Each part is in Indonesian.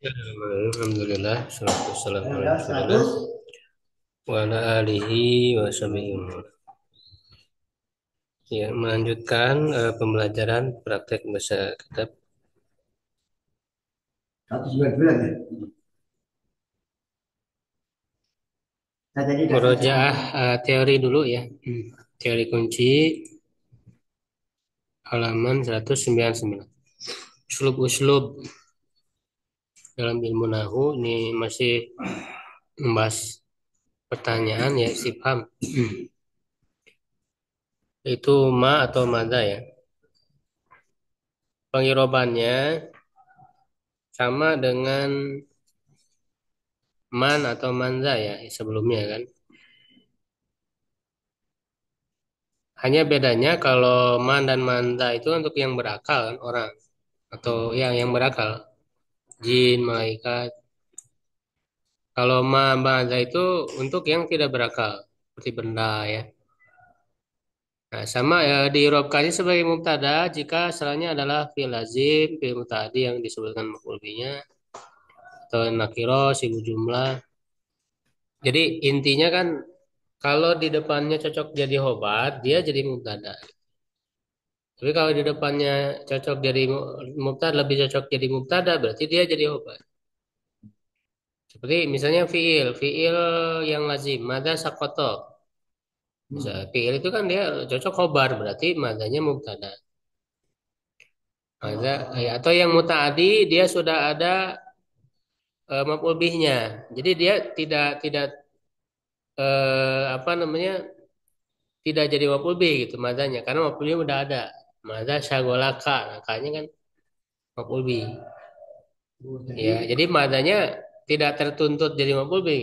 Alhamdulillah, salatu wassalamu ala Rasulillah wa ala alihi wa sahbihi. Ya, melanjutkan pembelajaran praktek bahasa kitab 199 ya. Saya tadi udah selesai. murojaah teori dulu ya. Teori kunci halaman 199. Uslub-uslub dalam ilmu nahu ini masih membahas pertanyaan ya istifham. Itu ma atau mada ya. Pengirobannya sama dengan man atau manza ya sebelumnya kan. Hanya bedanya kalau man dan manda itu untuk yang berakal kan, orang atau yang berakal, jin, malaikat. Kalau manda itu untuk yang tidak berakal, seperti benda ya. Nah, sama ya diirobkannya sebagai mubtada jika asalnya adalah fi'il lazim, fi'il muta'addi yang disebutkan maf'ul bihnya atau nakiro, sibu jumlah. Jadi intinya kan kalau di depannya cocok jadi khobar, dia jadi mubtada. Tapi kalau di depannya cocok jadi mubtada, lebih cocok jadi mubtada, berarti dia jadi khobar. Seperti misalnya fiil yang lazim, mada sakoto. Bisa fiil itu kan dia cocok khobar, berarti madanya mubtada. Mada, ya, atau yang mutaadi dia sudah ada maf'ul bihnya. Jadi dia tidak apa namanya tidak jadi maf'ul bih gitu madanya, karena maf'ul bih udah ada. Mada syagolaka, makanya kan maf'ul bih. Oh, Ya, jadi jadi madanya tidak tertuntut jadi maf'ul bih.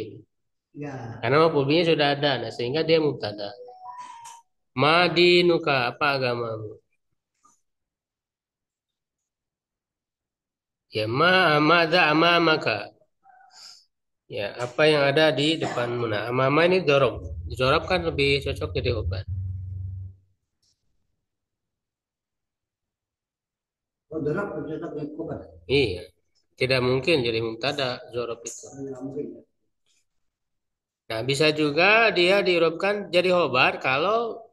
ya, Karena maf'ul bihnya sudah ada, nah, sehingga dia mubtada. Madinuka, apa agamamu? Ya, ma'amada amamaka. Ya, apa yang ada di depanmu? Nah, amama ini dorob. Dorob kan lebih cocok jadi obat. oh dorok tetap yang kobar. Iya, tidak mungkin jadi mubtada dorob itu. Nggak mungkin ya. Nah, bisa juga dia diirobkan jadi khobar kalau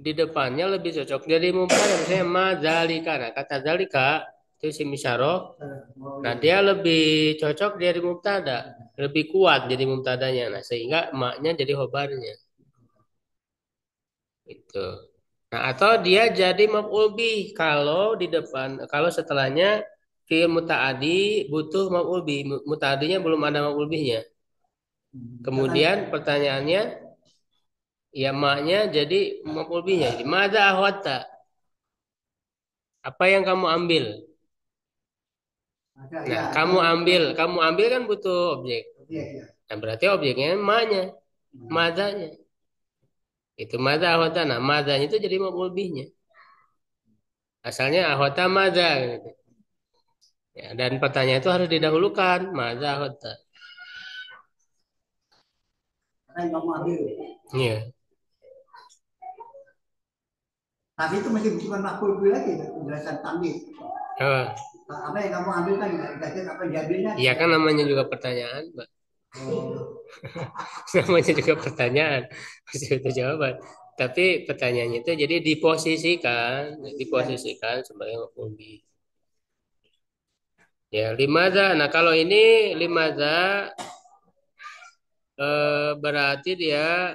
di depannya lebih cocok jadi mubtada. Misalnya madzalika. Nah, kata zalika itu isim isyarah. Oh Nah, iya. dia lebih cocok jadi mubtada, lebih kuat jadi mubtadanya. Nah, sehingga maknya jadi khobarnya. Itu. Nah, atau dia jadi maf'ul bih kalau di depan, kalau setelahnya fi'il muta'adi butuh maf'ul bih, muta'adinya belum ada maf'ul bihnya. Misalkan Kemudian pertanyaannya, ya maknya jadi maf'ul bihnya. Jadi, madza ahwatta? Apa yang kamu ambil? ada Nah, ya itu kamu ambil kan butuh objek. iya iya. Nah, berarti objeknya maknya, madzanya. Itu madza ahwata. Nah, madzanya itu jadi maf'ul bihnya. Asalnya ahwata madza gitu. Ya, dan pertanyaan itu harus didahulukan, madza ahwata. Karena yang kamu ambil. Iya. Tapi itu masih bukan makhluk dulu lagi penjelasan tambahin. Apa? Apa yang kamu ambil kan nggak jelas apa yang diambilnya Iya tidak kan jelas. namanya juga pertanyaan, Pak. Oh, Namanya juga pertanyaan, pasti itu jawaban. Tapi pertanyaannya itu jadi iya. diposisikan sebagai maf'ul bih. Ya, limadza. Nah, kalau ini limadza berarti dia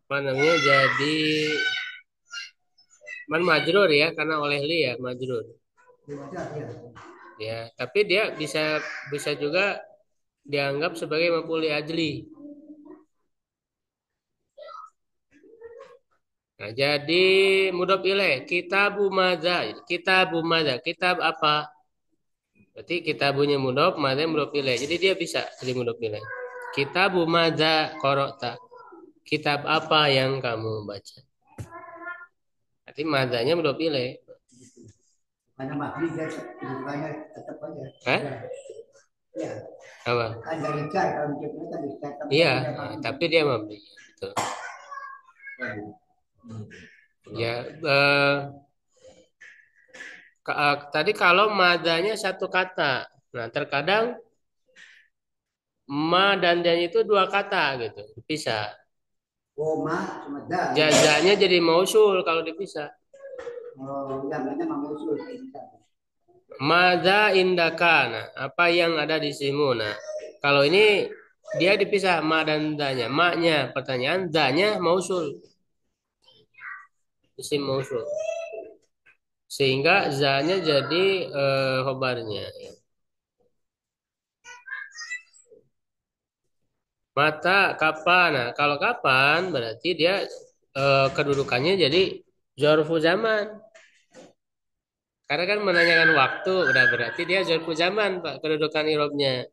apa namanya jadi man majrur ya karena oleh li ya majrur. Wajar ya. Ya, tapi dia bisa bisa juga dianggap sebagai maf'ul li ajli. Nah, jadi mudhof ilaih kitabu madza. Kitabu madza. Kitab apa? Berarti kitabunya mudhof, madza mudhof ilaih. Jadi dia bisa jadi mudhof ilaih. Kitabu madza qara'ta. Kitab apa yang kamu baca? Berarti madzanya mudhof ilaih. Karena mabni dia bukannya tetap aja Hah? ada ya Apa? ada ligar kalau menciptakan kan ligar tapi Iya, kan dia nah, mabni. tapi dia mabni. Betul. Hmm. Ya, eh, Tadi kalau madanya satu kata. Nah, terkadang ma dan dan itu dua kata gitu, dipisah. Koma sama da gitu. Jazanya jadi mausul kalau dipisah. Oh, yang mana mau usul. Mada indaka. Nah, apa yang ada di sisimu? Nah, kalau ini dia dipisah ma dan danya. Ma-nya pertanyaan, danya mausul, isim mausul. Sehingga za-nya jadi khobarnya. Mata kapan? Nah, kalau kapan berarti dia kedudukannya jadi zorfu zaman. Karena kan menanyakan waktu, udah berarti dia zorfu zaman, Pak, kedudukan irobnya.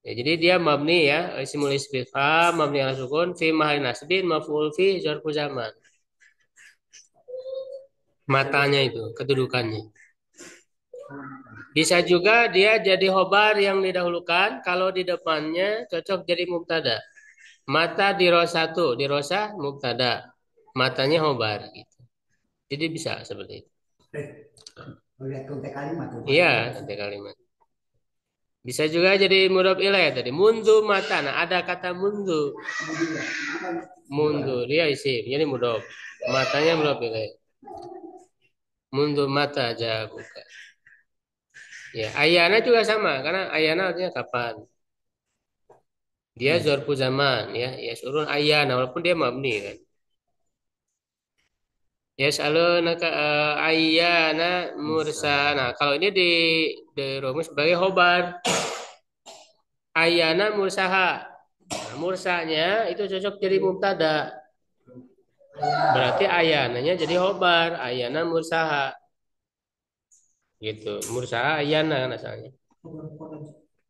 Ya, jadi dia mabni ya, isimul istifham, mabni ala sukun, fi mahali nasbin, maf'ul fi, zarfu zaman. Matanya itu, kedudukannya. Bisa juga dia jadi khobar yang didahulukan, kalau di depannya cocok jadi mubtada. Mata di satu, di rosa mubtada. Matanya khobar gitu. Jadi bisa seperti itu. Lihat konteks kalimat tuh. Iya, nanti kalimat. Bisa juga jadi mudhof ilaih tadi. Mundu mata. Nah, ada kata mundu. Mundu dia isim, jadi mudhof. Matanya mudhof ilaih. Mundu mata aja buka. Ya, ayana juga sama karena ayana artinya kapan. Dia zarfu zaman ya, ya surun ayana walaupun dia mabni kan. Ya salunaka ayana mursa. Nah, kalau ini dirumus sebagai khobar. Ayana mursaha. Nah, mursanya itu cocok jadi mubtada. Berarti ayananya jadi khobar, ayana mursaha. Gitu. Mursaha ayana kan asalnya.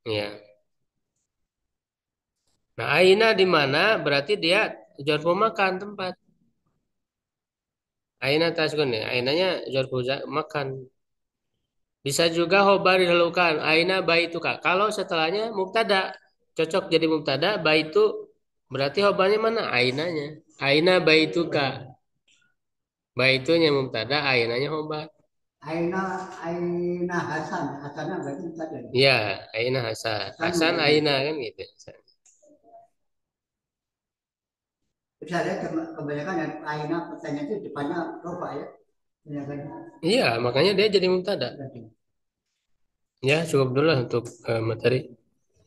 Ya. Nah, aina di mana? Berarti dia zarfu makan tempat. Aina taskun ya. Ainanya zarfu makan. Bisa juga khobar dilakukan. Aina baituka. Kalau setelahnya mubtada, cocok jadi mubtada. Baitu berarti khobarnya mana? Ainanya. Aina baituka. Baitunya mubtada, ainanya khobar. Aina Aina Hasan, Hasannya berarti tadi. Ya, aina Hasan. Hasan aina kan gitu. Saya lihat kebanyakan yang Aina pertanyaan itu depannya roba ya. Kebanyakan. Iya, makanya dia jadi mubtada. Ya, cukup dulu lah untuk materi.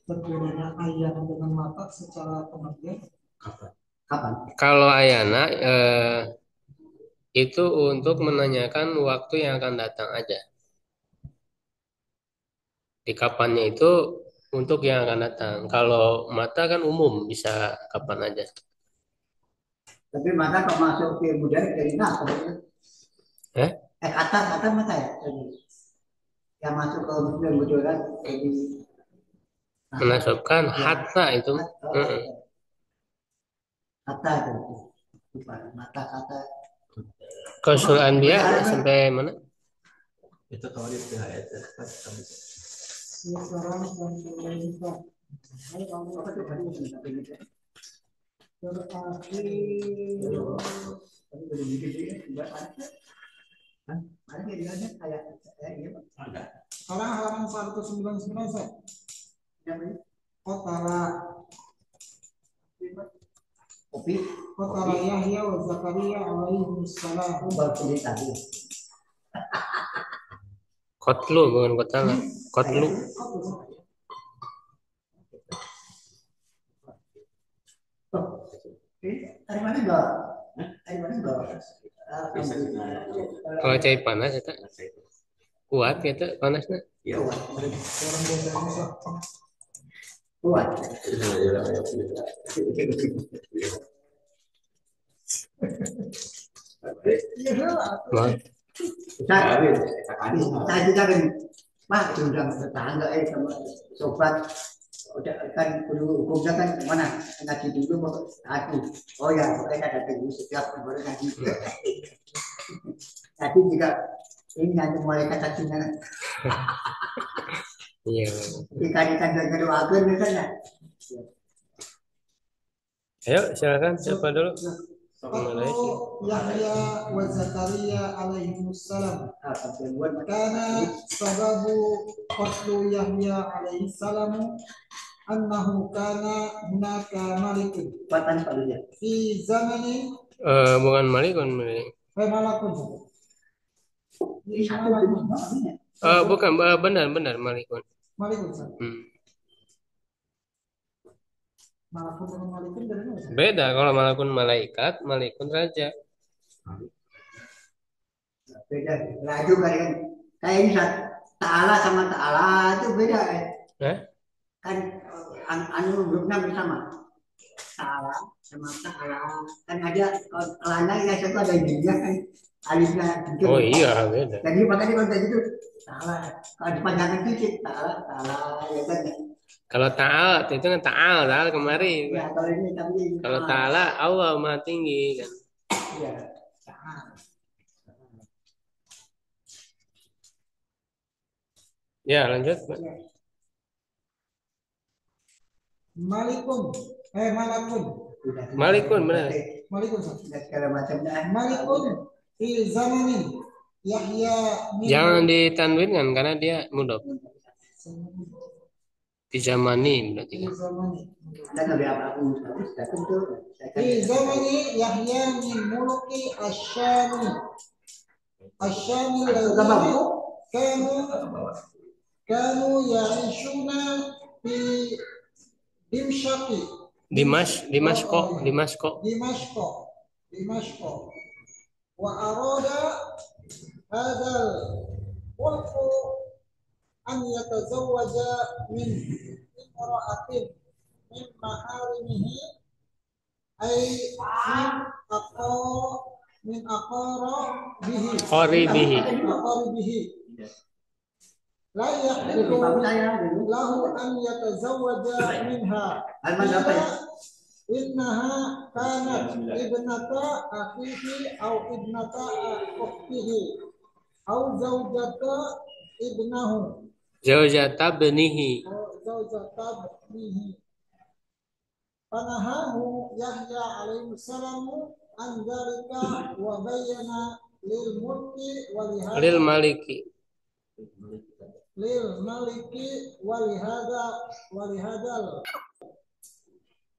Berbedanya ayat dengan mata secara pengertian. Kapan? Kalau ayana itu untuk menanyakan waktu yang akan datang aja. Di kapannya itu untuk yang akan datang. Kalau mata kan umum, bisa kapan aja. Tapi maka kok masuk ke budaya dari nah, Eh? kata mata ya. Yang masuk ke budaya jadi Menasabkan ya, hatta itu. kata itu. Mata kata. Kausul Anbiya sampai mana? Itu kalau di ayat Sekarang dan kita. Ayo kamu Apa tuh tadi berarti tadi belum bikin juga ada dia kayak ini ada. sekarang halaman 199 saya. Kotara kopi Kotara Yahya wa Zakaria alaihi salam. baru pilih tadi. Kotlu bukan kotala. Kotlu. Dari mana enggak? Dari mana enggak? Kalau cai panas itu kuat gitu panasnya. Ya. Kuat. Wah, Saya juga kan, Pak, sudah tetangga sama sobat, udah kan dulu hukumnya kan mana ngaji dulu mau ngaji. Oh ya, mereka datang dulu setiap baru ngaji. Tapi juga ini nanti mulai kata Cina, iya. ikan-ikan yang kedua kan ya. Ayo silakan siapa dulu? Qatlu Yahya wa Zakaria alaihimussalam. Kana sababu qatlu Yahya alaihissalam annahu kana hunaka malikun fi zamani Bukan malikun, Malik. malakun. Bukan, benar malikun. Malikun. Malakun dengan malikun dari mana? Beda, kalau malakun malaikat, malikun raja. Beda. Laju kayak ini Ta'ala sama Ta'ala itu beda kan anu hurufnya bersama. Ta'ala sama Ta'ala kan ada kelana ya satu ada juga kan alifnya gitu. Oh iya, beda. Jadi makanya kalau gitu Ta'ala kalau dipanjangkan dikit Ta'ala ya kan. Kalau ta'ala itu kan ta'ala kemarin. Ya, kalau ini tapi kalau ta'ala Allah Maha Tinggi kan. Iya. Ta'ala. Ya, lanjut. Malikun. Malakun. Malikun benar. Malikun. Segala macamnya. Malikun fi zamanin Yahya min Jangan ditanwinkan karena dia mudhof. Di zamani berarti kan. Fi zamani Yahya min muluki asyami. Asyami ladzi kanu ya'ishuna fi Dimsyaqi. Dimasko. Wa arada hadzal mulku an yatazawwaja min imra'atin min maharimihi ay min aqara bihi qaribihi la yahillu lahu an yatazawwaja minha innaha kanat ibnata akhihi aw ibnata ukhtihi aw zawjata ibnahu Zaujata benihi. Panahahu Yahya alaihi salam an dzalika wa bayyana lil mulki lil maliki walihadal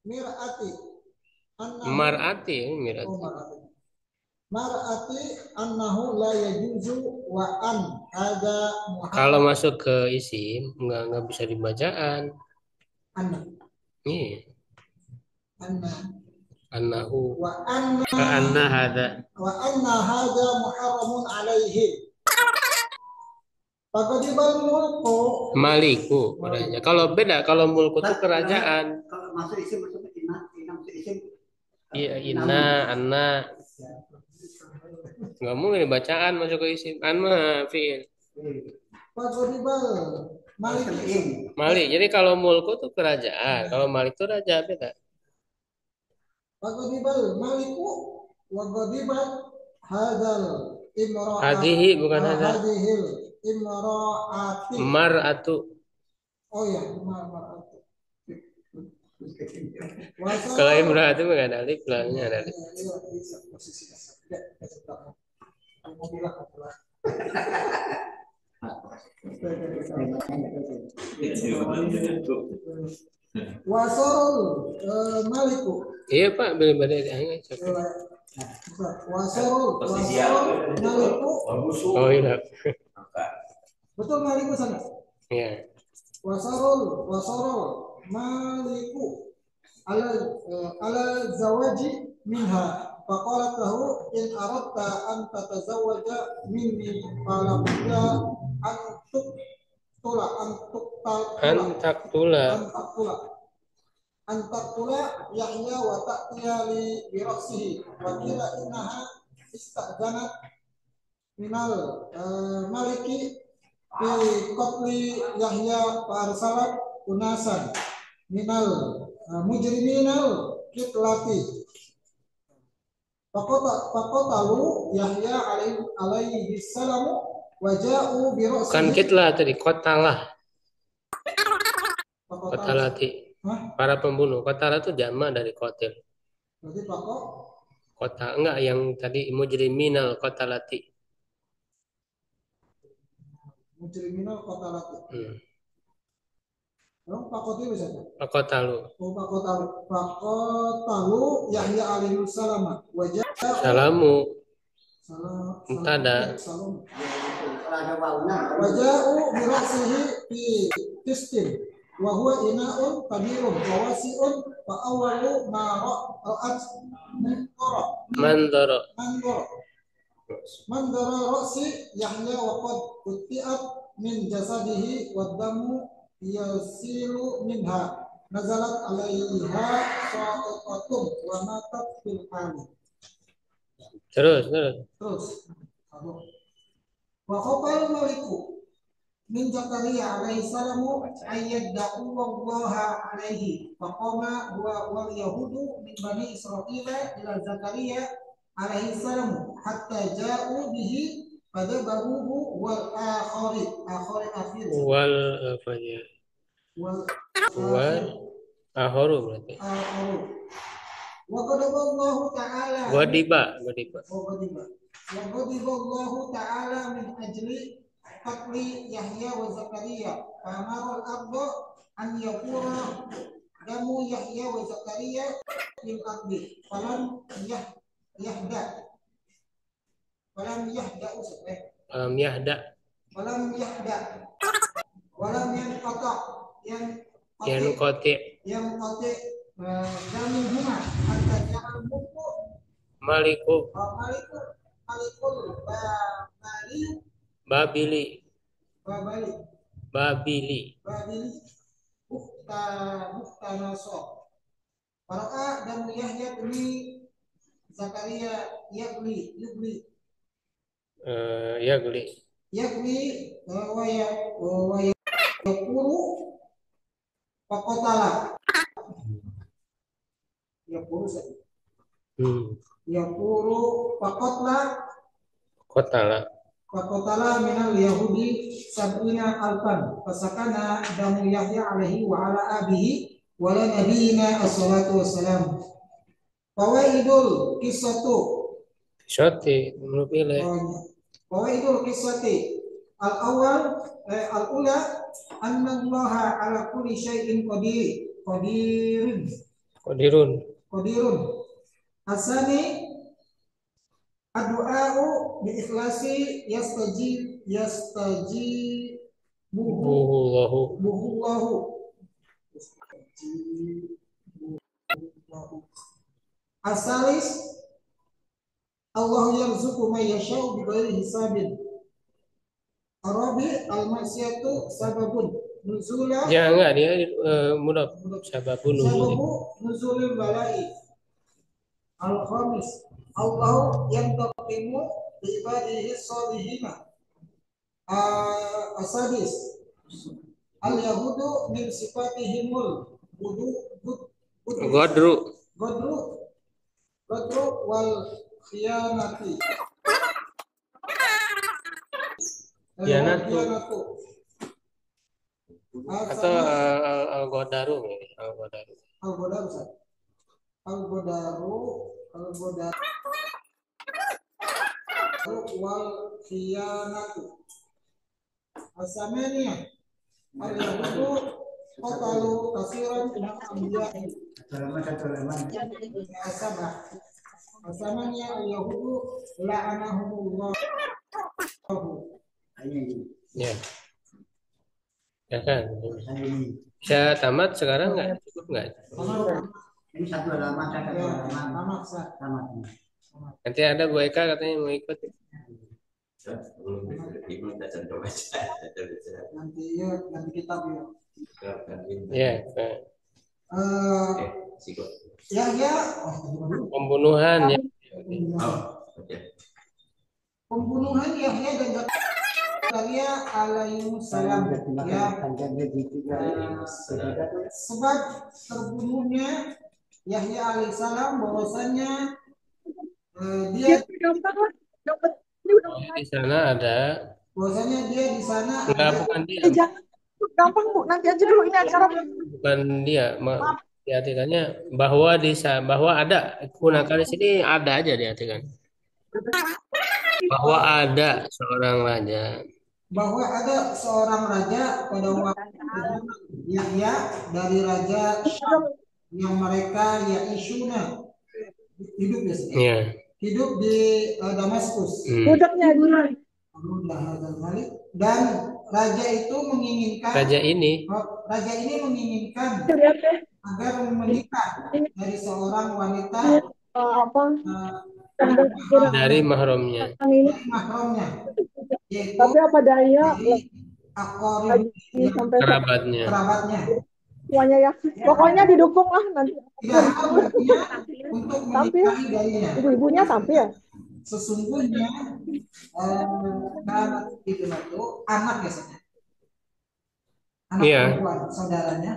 mir'ati mar'ati annahu la yajuzu wa an ada kalau masuk ke isim enggak bisa dibacaan. Anna. Iya. Annahu wa anna hada muharramun alaihi. Pakodibal mulku maliku raja. Kalau beda, kalau mulku itu kerajaan. Kalau masuk isim masuk isim. Iya, inna, anna. Nggak mungkin bacaan masuk ke isim. Anma fi'il. Pakodibal Malik. Jadi kalau mulku itu kerajaan, kalau malik itu raja, beda. Pakodibal maliku wa godibat hadal imra'at. Hadihi bukan hadal. Hadihil imra'ati. Mar'atu. Oh ya, mar'atu. Kalau imra'atu nggak ada alif, belakangnya ada alif. Wasorul maliku. Iya Pak, beda-beda hanya. Wasorul maliku. Oh iya. Betul maliku sana. Iya. Wasorul maliku ala zawaji minha. Faqalat lahu in aradta an tatazawwaja minni qala an taktula Yahya wa ta'tiya li bi ra'sihi wa qila innaha ista'zanat minal maliki fi qatli Yahya fa arsalat unasan minal mujriminal kitlati faqatalu Yahya alaihi salamu waja'u bi ra'sihi. Bukan kitlah tadi, kotalah. Kotalati. Para pembunuh. Kotalah itu jama dari kotil. Berarti Kota enggak yang tadi mujriminal qatalati. Mujriminal qatalati. Pakoti bisa kan? Faqatalu. Pakotalu Yahya alaihi salam. Wajah Salamu salam mubtada. salam. Kalau ada bangunan, Waja'u birasihi fi tistin wa huwa ina'un kabirun wa wasi'un fa awwalu ma ra'at Mandoro. mandara ra'si Yahya wa qad qutti'at min jasadihi wa damu yasilu minha nazalat alaiha sa'iqatun wa matat fil hali. Terus. Terus wa qala maliku min Zakaria alaihi salamu ayyaddahu wallaha alaihi faqama wal yahudu min bani Israila ila Zakaria alaihi salamu hatta ja'u bihi fadabahuhu wal akhir Wal apa ya? wal Wal ahoru berarti. akhir wa qadaballahu ta'ala Godiba. wa qadaballahu ta'ala min ajli Qatli Yahya wa Zakaria Famarul ardo an yakura damu Yahya wa Zakaria fil ardi Falam yahda Falam yahda Falam yahda Walam yang kotak Yang kote. damu huma hatta ja'al muku Maliku. malikul Babili. Babili Bukta Naso Para'a dan Yahya ini Zakaria Yagli wa yakuru Pakotala Yakuru saja Yakuru Pakotala minal Yahudi sab'ina alfan fasakana damu Yahya alaihi wa ala abihi wa la nabiyina assalatu wassalam fawaidul kisatu Shoti menurut pilih. fawaidul kisati al-awwal al-ula anna allaha ala kulli syai'in qadirun asani ad-du'a'u bi ikhlasi Buhullahu. Asalis Allah yarzuqu man yasha'u bighairi hisabin. Arabi al-masyatu sababun nuzula. Ya enggak dia mudaf sababun nuzul. Nuzulil balai. Al-khamis Allah yantaqimu bi ibadihi salihina. Asadis al-yahudu min sifatihimul Godru wal khiyanati atau al-godaru wal khiyanatu asamania al-yahudu qatalu kasiran min anbiya'i asabah asamania al-yahudu la'anahumullah. Ya. Ya kan? Bisa tamat sekarang nggak? Cukup nggak? Ini satu halaman, tamat. Nanti ada Bu Eka katanya mau ikut. Nanti kitab Ya. Ya. Pembunuhan ya. Pembunuhan Yahya dan Zakaria alaihi salam ya. Sebab terbunuhnya Yahya alaihi salam bahwasanya dia Di sana ada. Bahwasanya dia di sana Enggak, bukan dia. Jangan gampang Bu, nanti aja dulu ini acara. Bukan dia. Diartikannya bahwa ada, gunakan di sini ada aja diartikan. Bahwa ada seorang raja. bahwa ada seorang raja pada waktu zaman Yahya dari raja Syam yang mereka Yaishuna hidup di sini. Ya. Hidup di Damaskus. Dan raja itu menginginkan Raja ini menginginkan agar menikah dari seorang wanita dari mahramnya. mahramnya, yaitu Tapi apa daya dari akorib sampai Kerabatnya. semuanya ya. Pokoknya didukung lah nanti. Tidak hal baginya untuk Tampil. menikahi darinya. Ibu-ibunya tampil. Sesungguhnya anak itu anak biasanya. Anak Iya. perempuan saudaranya.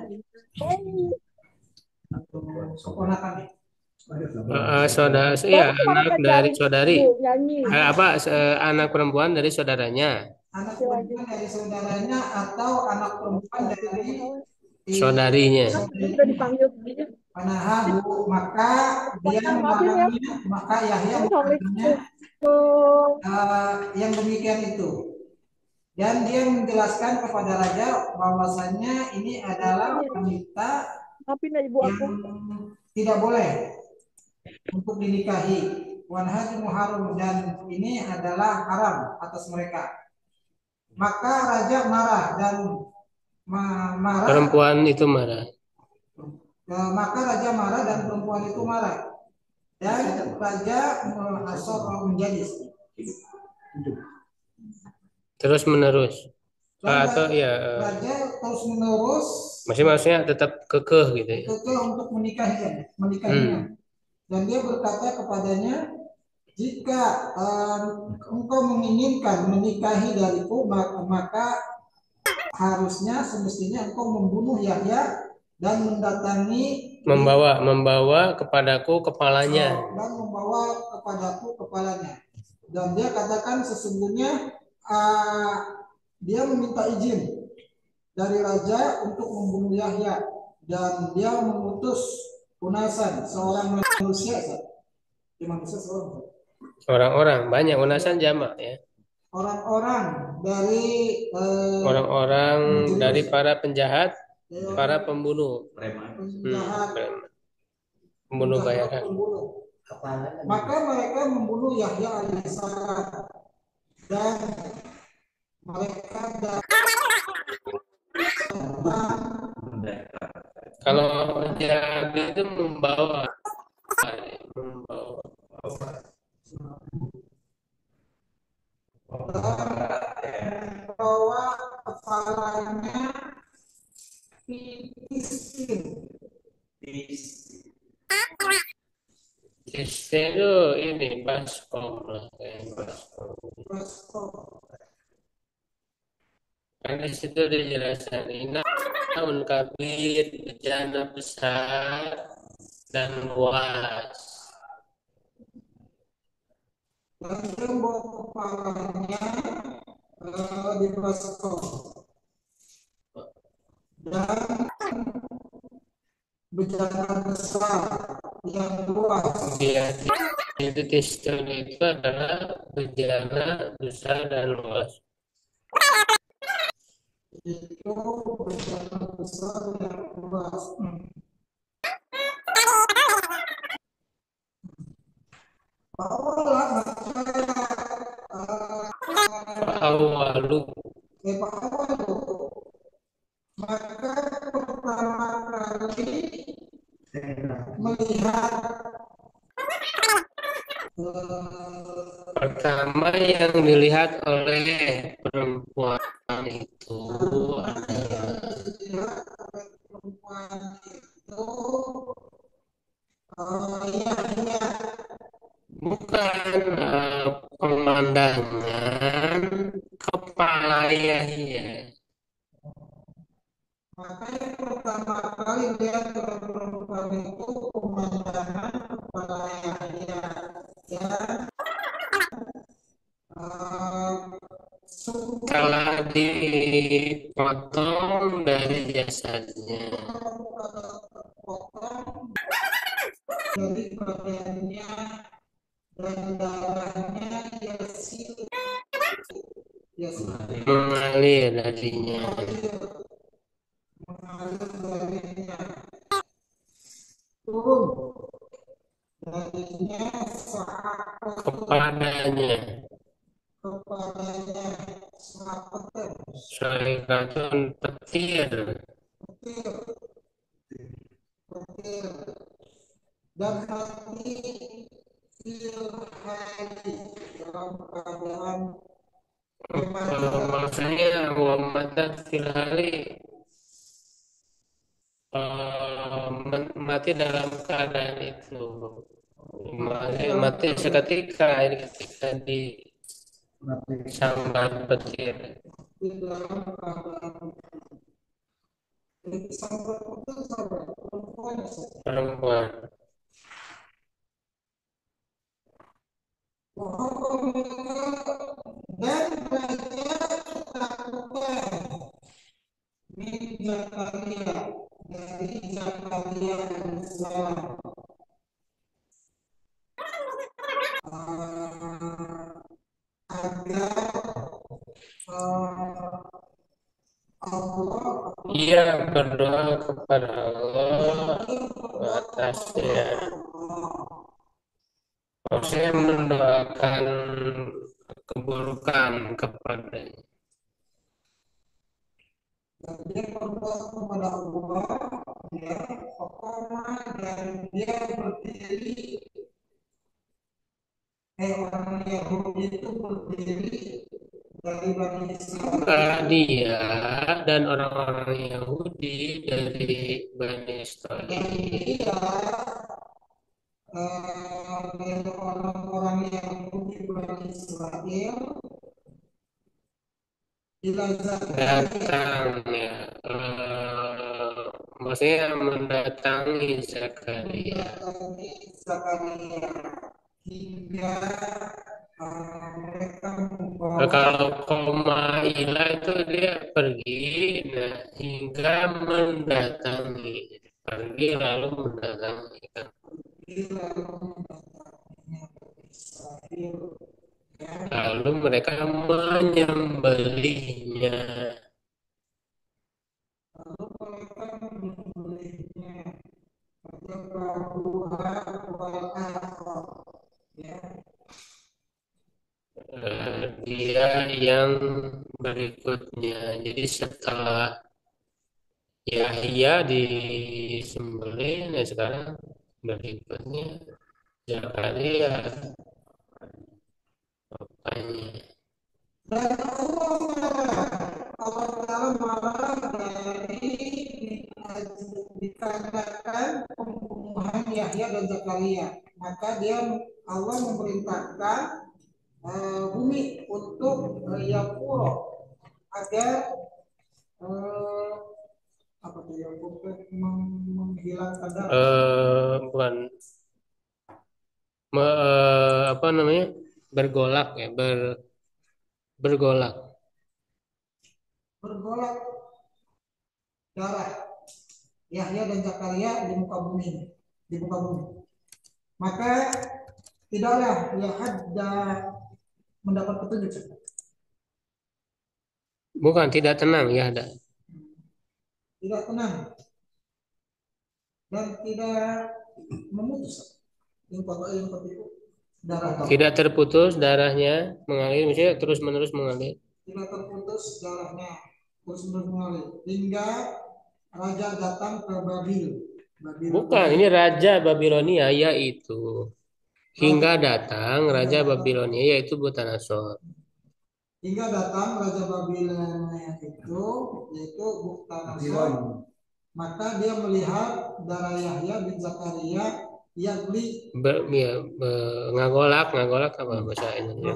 Atau keponakan ya. Saudara, ya, anak dari saudari. Nyanyi. Anak perempuan dari saudaranya. Anak perempuan dari saudaranya atau anak perempuan dari Saudarinya. Sudah dipanggil. Panahabu, maka dia memahaminya, maka Yahya memahaminya yang demikian itu. Dan dia menjelaskan kepada raja bahwasannya ini adalah wanita yang tidak boleh untuk dinikahi. Wanhaju muharram, dan ini adalah haram atas mereka. Maka raja marah dan marah. Perempuan itu marah. Maka raja marah dan perempuan itu marah. Dan raja menjadi terus menerus. Raja terus menerus. Maksudnya tetap kekeh gitu ya. Kekeh untuk menikahinya. Dan dia berkata kepadanya, jika engkau menginginkan menikahi dariku, maka harusnya semestinya engkau membunuh Yahya dan mendatangi membawa kepadaku kepalanya. Dan membawa kepadaku kepalanya. Dan dia katakan sesungguhnya dia meminta izin dari raja untuk membunuh Yahya, dan dia mengutus unasan seorang manusia. Orang-orang banyak, unasan jamak ya. Orang-orang dari para penjahat, para pembunuh. Pembunuh bayaran. Maka mereka membunuh Yahya alaihissalam, dan mereka kalau jadi itu membawa kepalanya Istin itu ini baskom lah, karena di situ dijelaskan ini namun kabir, bencana besar dan luas. dan bawa kepalanya di baskom dan bencana besar yang luas. Itu Kristen itu adalah bencana besar dan luas. Itu bencana besar yang luas. Awalu. Maka pertama kali melihat pertama yang dilihat oleh perempuan itu bukan pemandangan kepala Yahya. Makanya pertama kali lihat perempuan itu pemandangan kepala Yahya, telah dipotong dari jasadnya. dan darahnya yasir mengalir darinya mengalir darinya turun darinya kepadanya kepadanya sahabat syarikatun petir petir petir dan mati fil hali dalam keadaan kematian maksudnya wamatan fil hari mati dalam keadaan itu mati seketika ini ketika disambar petir di dalam keadaan sampai itu sampai perempuan perempuan dan raja ketakutan min Zakaria dari Zakaria alaihissalam agar Allah ia berdoa kepada Allah atasnya maksudnya mendoakan keburukan kepadanya dan dia berdoa kepada Allah ya pokoknya dan dia berdiri orang Yahudi itu berdiri dari Bani Israel dia dan orang-orang Yahudi dari Bani Israel dan dia dari orang-orang Yahudi Bani Israel ila Zakaria datang ya maksudnya mendatangi Zakaria mendatangi Zakaria hingga mereka membawa kalau koma ila itu dia pergi nah hingga mendatangi pergi lalu mendatangi kan lalu mendatanginya Bani Israel ya lalu mereka menyembelihnya lalu mereka membelinya Kebaruha wal akhir ya dia yang berikutnya jadi setelah Yahya disembelih nah sekarang berikutnya Zakaria bapaknya dan Allah Ta'ala marah dari dikarenakan pembunuhan Yahya dan Zakaria maka Allah memerintahkan bumi untuk Yapuro agar apa tuh Yapuro menghilangkan darah bukan apa namanya bergolak ya bergolak bergolak darah Yahya dan Zakaria di muka bumi maka tidaklah Yahya mendapat petunjuk bukan tidak tenang ya ada tidak tenang dan tidak memutus yang itu darah tidak terputus darahnya mengalir misalnya terus menerus mengalir tidak terputus darahnya terus mengalir hingga raja datang ke Babil bukan ini Raja Babilonia yaitu hingga datang Raja Babilonia yaitu Bukhtanasor hingga datang Raja Babilonia itu yaitu Bukhtanasor maka dia melihat darah Yahya bin Zakaria yang ngagolak apa bahasa Indonesia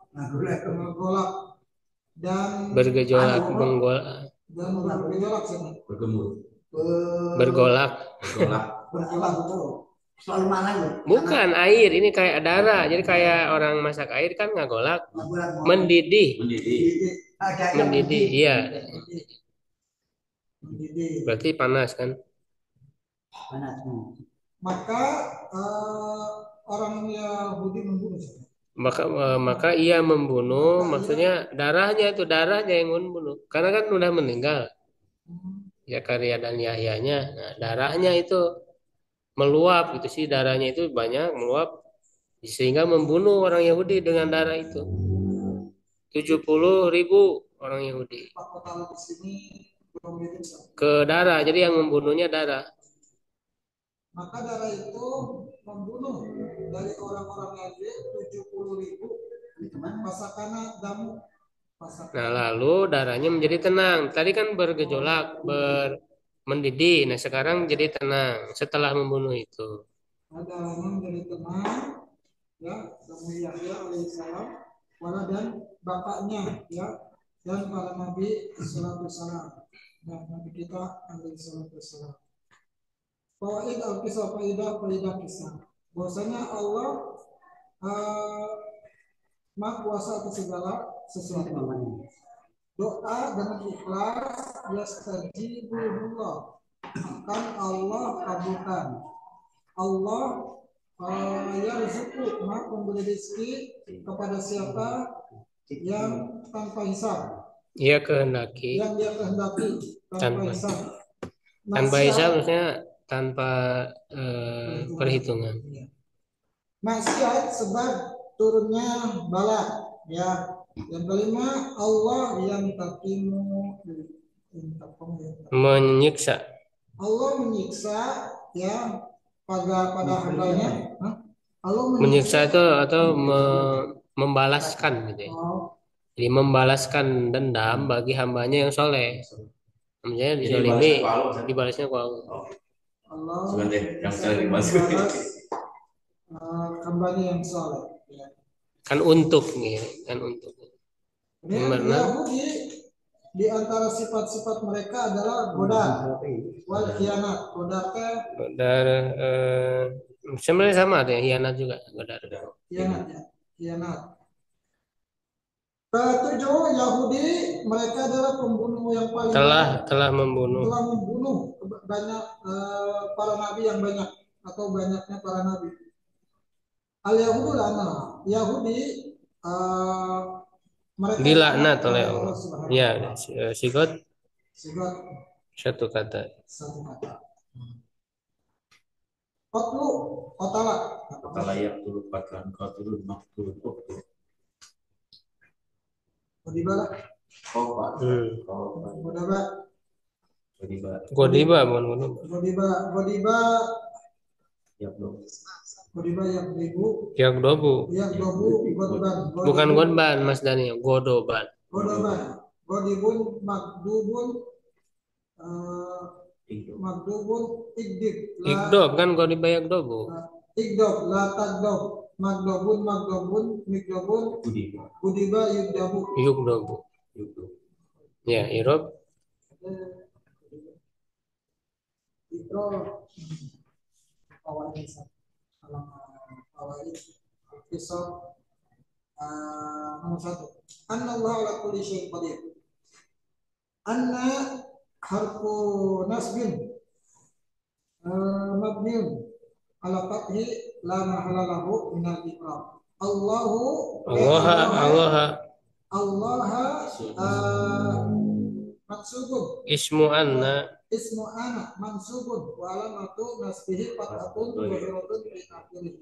ngagolak dan bergejolak dan bergejolak bergolak selalu mana ya? bukan air ini kayak darah jadi kayak orang masak air kan ngagolak mendidih iya berarti panas kan Panas. maka orang Yahudi membunuh? Maka ia membunuh, Maka maksudnya darahnya yang membunuh, karena kan udah meninggal Zakaria dan Yahyanya. Nah, darahnya itu meluap gitu sih, darahnya itu banyak meluap sehingga membunuh orang Yahudi dengan darah itu. 70.000 orang Yahudi kalau di sini belum itu. ke darah, jadi yang membunuhnya darah. Maka darah itu membunuh dari orang-orang Yahudi 70.000 pasakana damu. Nah, lalu darahnya menjadi tenang. Tadi kan bergejolak, mendidih. Nah, sekarang jadi tenang setelah membunuh itu. Darahnya menjadi tenang, ya, Nabi Yahya alaihissalam, wala dan bapaknya, ya, dan para nabi sallallahu alaihi dan nabi kita alaihissalam. Fawaid al-kisah, faidah kisah. Bahwasanya Allah Maha kuasa atas segala sesuatu. Doa dengan ikhlas yastajibullah akan Allah kabulkan. Allah yarzuqu, Maha memberi rezeki kepada siapa yang tanpa hisab. Ia kehendaki. Yang dia kehendaki tanpa hisab. Tanpa hisab maksudnya tanpa perhitungan. Maksiat sebab turunnya bala, ya. Yang kelima, Allah yang takimu menyiksa. Allah menyiksa, ya, pada hambanya. Allah menyiksa itu atau membalaskan gitu ya. Jadi membalaskan dendam bagi hambanya yang soleh. Namanya dizalimi, dibalasnya ke Allah. Allah membalas hambanya yang soleh. Ya. Kan untuk nih, kan untuk. Yahudi di antara sifat-sifat mereka adalah godar, wal khianat. Godar sebenarnya sama ada khianat juga, godar. Khianat, ya. Khianat. Ketujuh, Yahudi mereka adalah pembunuh yang paling telah membunuh banyak para nabi yang banyak atau banyaknya para nabi. Al-Yahudu lana, Yahudi mereka dilaknat oleh Allah. Ya, sigot satu kata. Kotala yang turut patlan kotulun maktulun uktur. Godiba. Godiba. Yakdobu. Bukan godban, Mas Dani, godoban. Godibun magdubun ikdob kan godiba yakdobu. Ikdob la tagdob magdobun gudiba yukdobu. Ya, irob. Itu awal kisah nomor 1. Anna Allah ala kulli syai'in qadir. Anna harfu nasbin mabniun ala fathi la mahala lahu min al-iqrar. Allah maksudun ismu anna mansubun wa alamatu nasbihi fathatun zahiratun fi akhirih.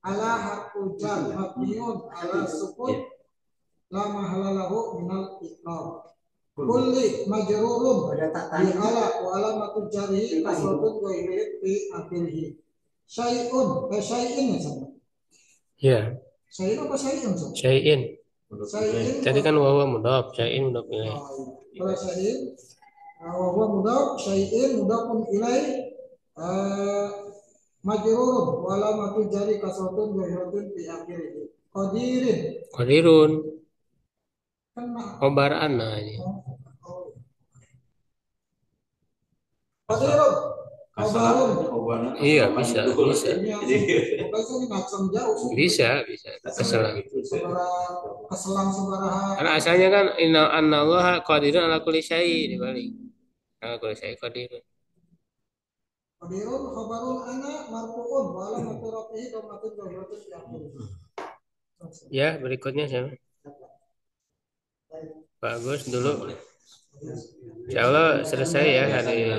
Ala harfu jar mabniun ala sukun la mahala lahu min al-iqrar. Kulli majrurun bi ala wa alamatu jarhi kasratun zahiratun fi akhirih. Syai'un syai'in sama. Ya. Syai'in apa syai'un? Syai'in. Tadi kan wawa mudhaf, syai'in mudhaf ilaih. Kalau syai'in wawa mudhaf, syai'in mudhafun ilaih majrurun wa alamatu jarhi kasratun zahiratun fi akhirih. Qadirun. Khobar anna ini. Qadirun. Iya, bisa. Bisa. Keselang sebaraha. Karena asalnya kan inna allaha qadirun ala kulli syai' dibalik. Ala kulli syai' qadirun. Qadirun khabarun ana marfu'un wa alamatu rafihi dhammatun dhahiratun fi akhirih. Ya, berikutnya siapa? Pak Agus dulu. Insya Allah selesai ya hari ini.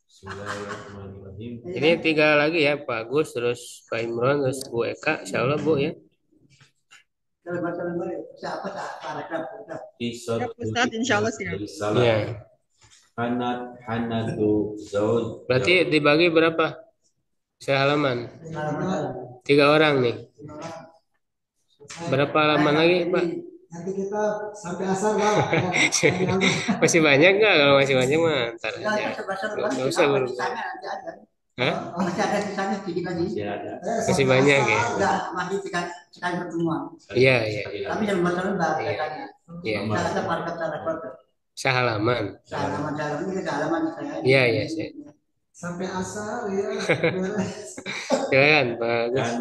Bismillahirrahmanirrahim. Ini 3 lagi ya, Pak Agus, terus Pak Imron, terus Bu Eka. Insya Allah Bu ya. Siapa tak paragraf Kisah Ustaz, insya Allah sih. Ya. Hanatu Zaud. Berarti dibagi berapa? Sehalaman. 3 orang nih. Berapa halaman lagi, Pak? Nanti kita sampai asar lah. Masih banyak nggak? Kalau masih banyak mah ntar aja. Nggak usah guru. Hah? Masih ada sisanya sedikit lagi. Masih banyak ya? Enggak, masih sekali pertemuan. Iya, iya. Tapi dalam bahasa lembar Iya. katanya. Iya. Kita kata paragraf paragraf. Sehalaman. Halaman dalam ini ke halaman saya. Iya, iya, saya. Sampai asar ya. Silakan, Pak Agus.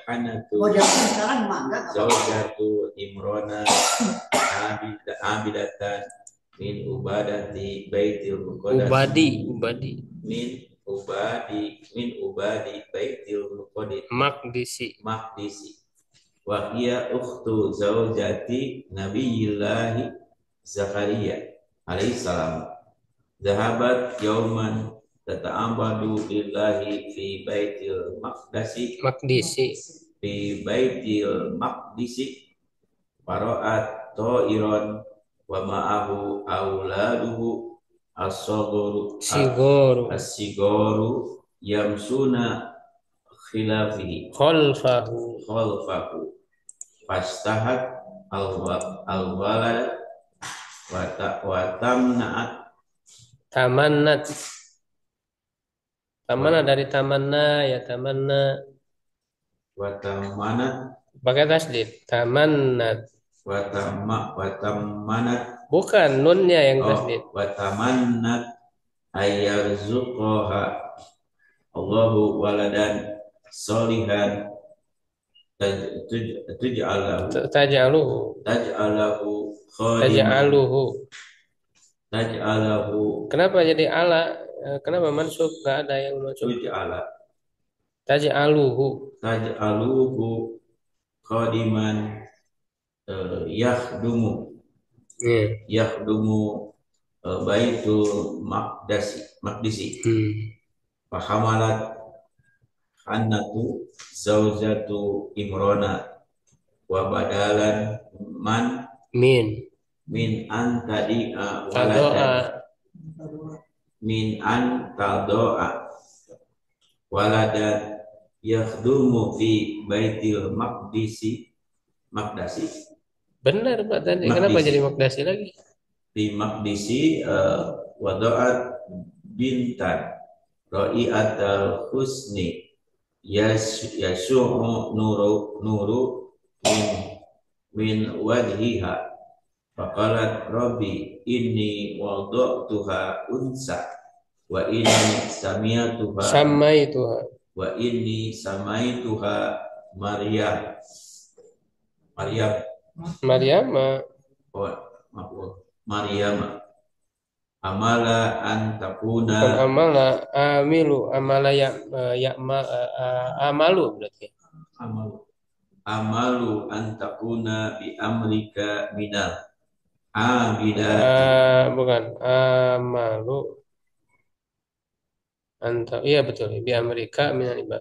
Hanatu Oh, jangan sekarang mangga. Zaujatu Imrona abidatan min ubadati baitil muqaddas. Ubadi. min ubadi baitil muqaddas Maqdisi. wa hiya ukhtu zaujati Nabiyillahi Zakaria alaihi salam. Zahabat yauman tata'ambadu lillahi fi baitil maqdisi Fara'at ta'iron wa ma'ahu auladuhu as-sigoru yamsuna khalfahu fastahat al-walad wa Tamannat dari tamanna ya tamanna. Pakai tasdid. Tamannat. Bukan nunnya yang tasdid. Watamannat ayyarzuqaha Allahu waladan solihan Taj'aluhu. Kenapa jadi ala? Kenapa mansub? Gak ada yang mansub. Taj'aluhu qadiman yakhdumu baitul maqdisi fahamalat Hannatu zaujatu Imrona wa badalan min an tadi'a waladan yakhdumu fi baitil maqdisi. Benar Pak tadi. Kenapa jadi Maqdisi lagi? Di Maqdisi wada'at bintan ra'iatal husni yasu'u nuru min wajhiha faqalat rabbi inni wada'tuha unsa wa inni samaituha Maryam amala an takuna bukan amala amalu berarti amalu an takuna bi amrika minal abidati bukan amalu iya betul bi amrika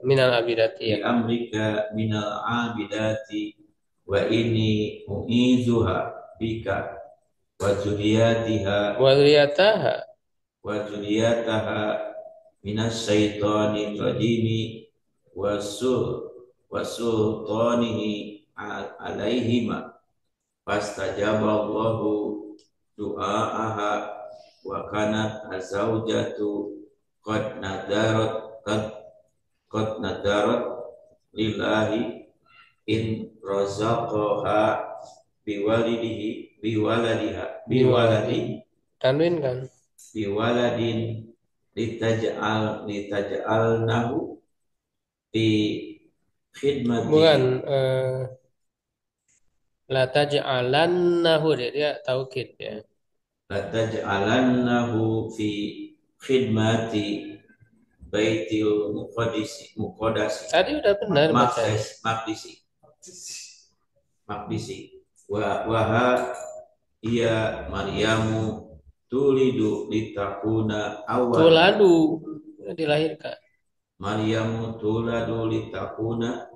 minal abidati ya. Bi amrika minal abidati wa inni u'izuha bika wa zuriyataha minas syaitani rajimi wa sultanihi alaihima fastajaballahu du'aaha wa kanat azawjatu qad nadarat lillahi in razaqaha tanwin kan biwaladin litaj'alnahu fi khidmati bukan la taj'alannahu dia taukid ya lataj'alannahu fi khidmati baitil muqaddasi Tadi udah benar bacanya. maqdisi wa iya Maryamu tulidu litakuna awal Tuladu dilahirkan. Maryamu tuladu litakuna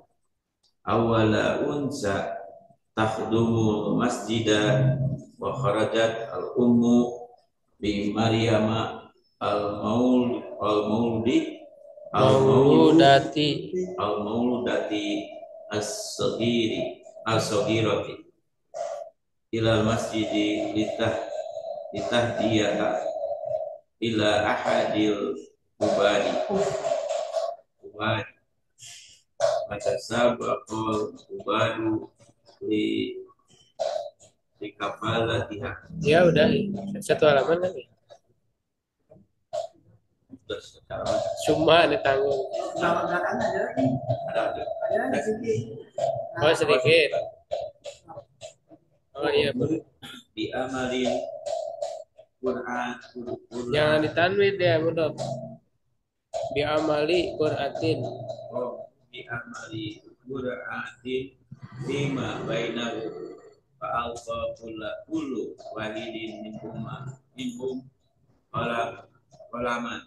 awala unsa takhdumu masjida wa kharajat al ummu bi Maryama al mauludi Mauludati al mauludati as-saghirati ila masjidi litahdiyata ila ahadil ubadi maka sabaqal ubadu di kafalatiha. Ya udah satu halaman lagi. Cuma ditanggung. Nama belakang ada lagi. Ada sedikit. Oh sedikit. Oh iya boleh. Di amalin Quran. Jangan ditanwin ya mudah. Bi amali Qur'atin. Oh, di amali Qur'atin bima bainahu fa'alqa kullu wahidin minhum qalaman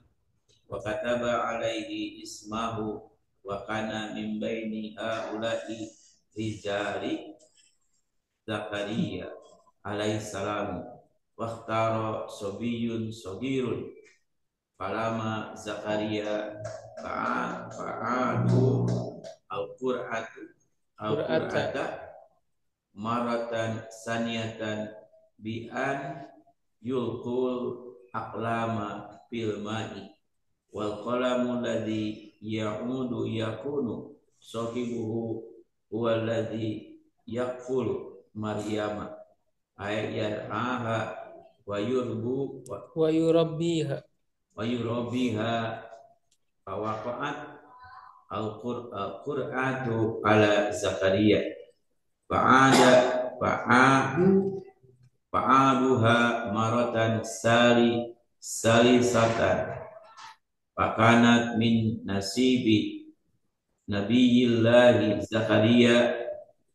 wa kataba alaihi ismahu wa kana min baini haula'i rijali Zakaria alaihi salam wa ikhtara sobiyun sogirun falama Zakaria fa'adu al-Qur'ata maratan saniyatan bi'an yulqul aqlama fil ma'i wal qalamu alladhi ya'udu yakunu sahibuhu huwa alladhi yakfulu Maryama ayat aha wa yurbu Wa yurabbiha. wa yurabiha fawaqa'at al-Qur'atu ala Zakaria fa'aduha maratan salisatan fakanat min nasibi nabiyillahi Zakaria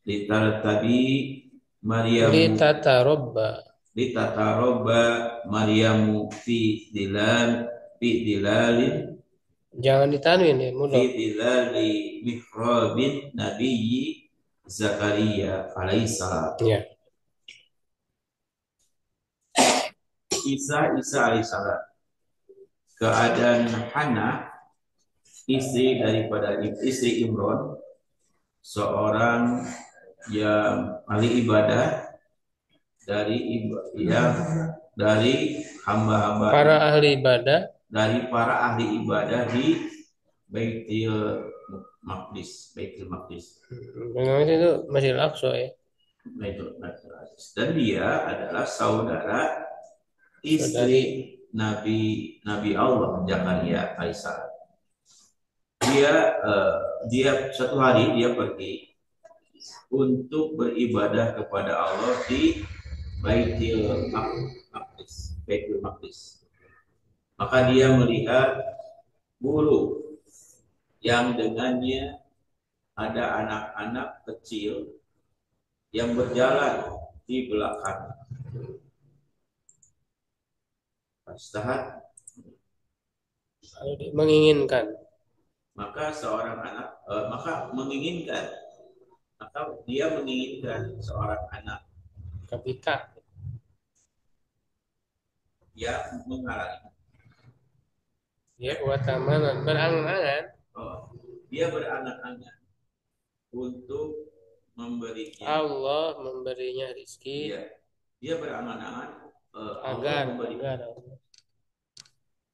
litartabi Maryamu litatarobba Maryamu fi dilalin Jangan ditanwin ya mudah. fi dilali mihrabin nabiyyi Zakaria alaihissalam. Ya. Isa alaihissalam. Keadaan Hana istri Imron, seorang yang ahli ibadah dari hamba-hamba Para ahli ibadah di Baitul Maqdis. memang itu Masjid Al-Aqsa ya. Dan dia adalah saudara istri Nabi Allah Zakaria alaihissalam. Dia suatu hari dia pergi untuk beribadah kepada Allah di Baitul Maqdis. Maka dia melihat burung yang dengannya ada anak-anak kecil yang berjalan di belakang. Pastahat Menginginkan. maka dia menginginkan seorang anak Kapita. yang menghalangi. Ya watamanan berangan-angan. Dia berangan-angan untuk memberinya. Allah memberinya rezeki. Iya. Dia berangan-angan agar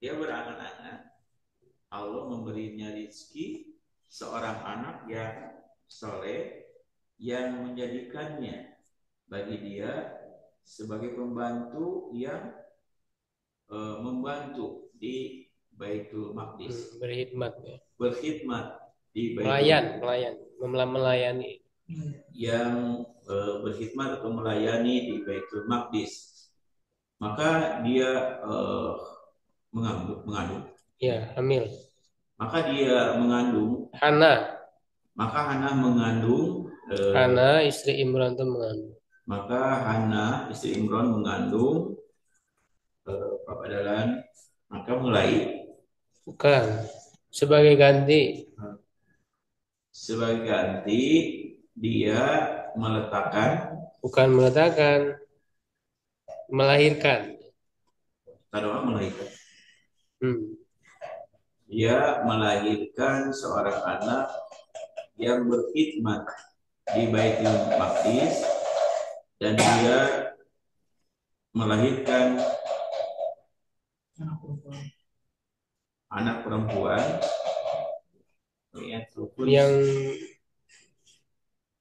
dia berangan-angan Allah memberinya rezeki seorang anak yang soleh yang menjadikannya bagi dia sebagai pembantu yang membantu di Baitul Maqdis. Berkhidmat di Baitul melayani yang berkhidmat atau melayani di Baitul Maqdis. maka dia mengandung. Ya, hamil. Maka dia mengandung, Hana. maka Hana mengandung, Hana istri Imran itu mengandung. maka Hana istri Imran mengandung Adalan, maka mulai Bukan. Sebagai ganti. sebagai ganti dia meletakkan, Bukan meletakkan. Melahirkan. tadi melahirkan. Hmm. Dia melahirkan seorang anak yang berkhidmat di Baitul Maqdis, dan dia melahirkan anak perempuan yang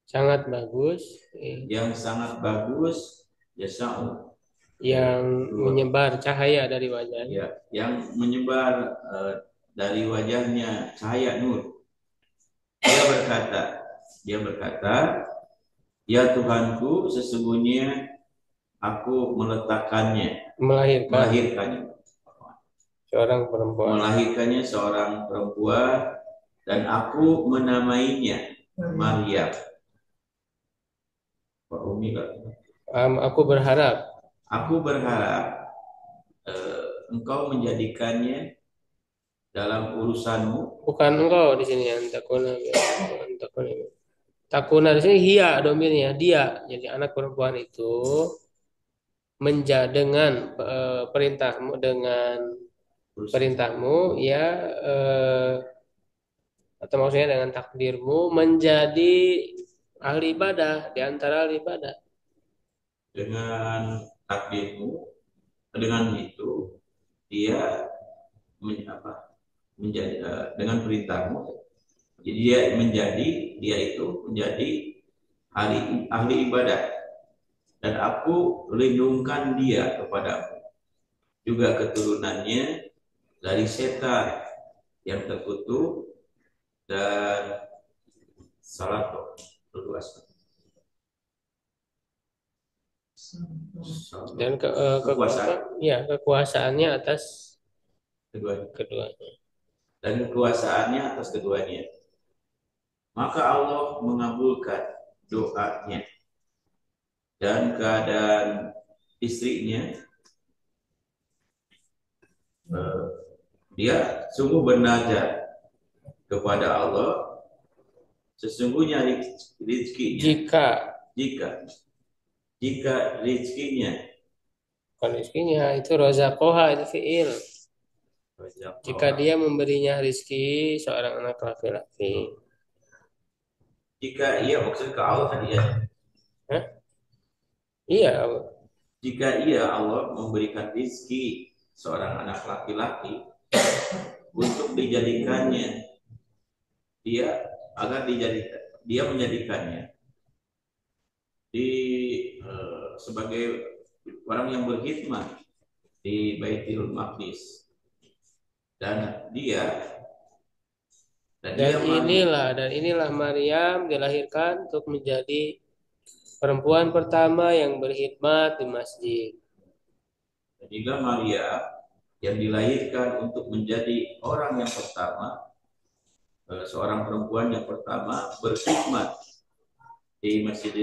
sangat bagus, Yasa'u, yang menyebar cahaya dari wajahnya. ya, yang menyebar dari wajahnya cahaya nur. Dia berkata, ya Tuhanku, sesungguhnya aku melahirkannya seorang perempuan, dan aku menamainya Maryam. Aku berharap engkau menjadikannya dalam urusanmu. Bukan engkau di sini yang takuna. Takuna di sini hiya domirnya, dia. Jadi anak perempuan itu dengan perintahmu ya, atau maksudnya dengan takdirmu menjadi ahli ibadah, di antara ahli ibadah. Dengan takdirmu, dengan itu dia menjadi dengan perintahmu, jadi dia itu menjadi ahli ibadah, dan aku lindungkan dia kepadamu, juga keturunannya dari setan yang terkutuk dan salat berduasta. Dan kekuasaannya atas keduanya. Dan kekuasaannya atas keduanya. Maka Allah mengabulkan doanya, dan keadaan istrinya, dia sungguh bernazar kepada Allah, sesungguhnya rezekinya, jika rezekinya itu rozaqoha, itu fiil. Jika dia memberinya rezeki seorang anak laki-laki. Jika ia, maksud ke Allah tadi ya? Iya. Jika Allah memberikan rezeki seorang anak laki-laki untuk dijadikannya, dia menjadikannya sebagai orang yang berkhidmat di Baitul Maqdis, dan inilah Maryam dilahirkan untuk menjadi perempuan pertama yang berkhidmat di masjid. Jika Maryam yang dilahirkan untuk menjadi orang yang pertama, seorang perempuan yang pertama berkhidmat di masjid,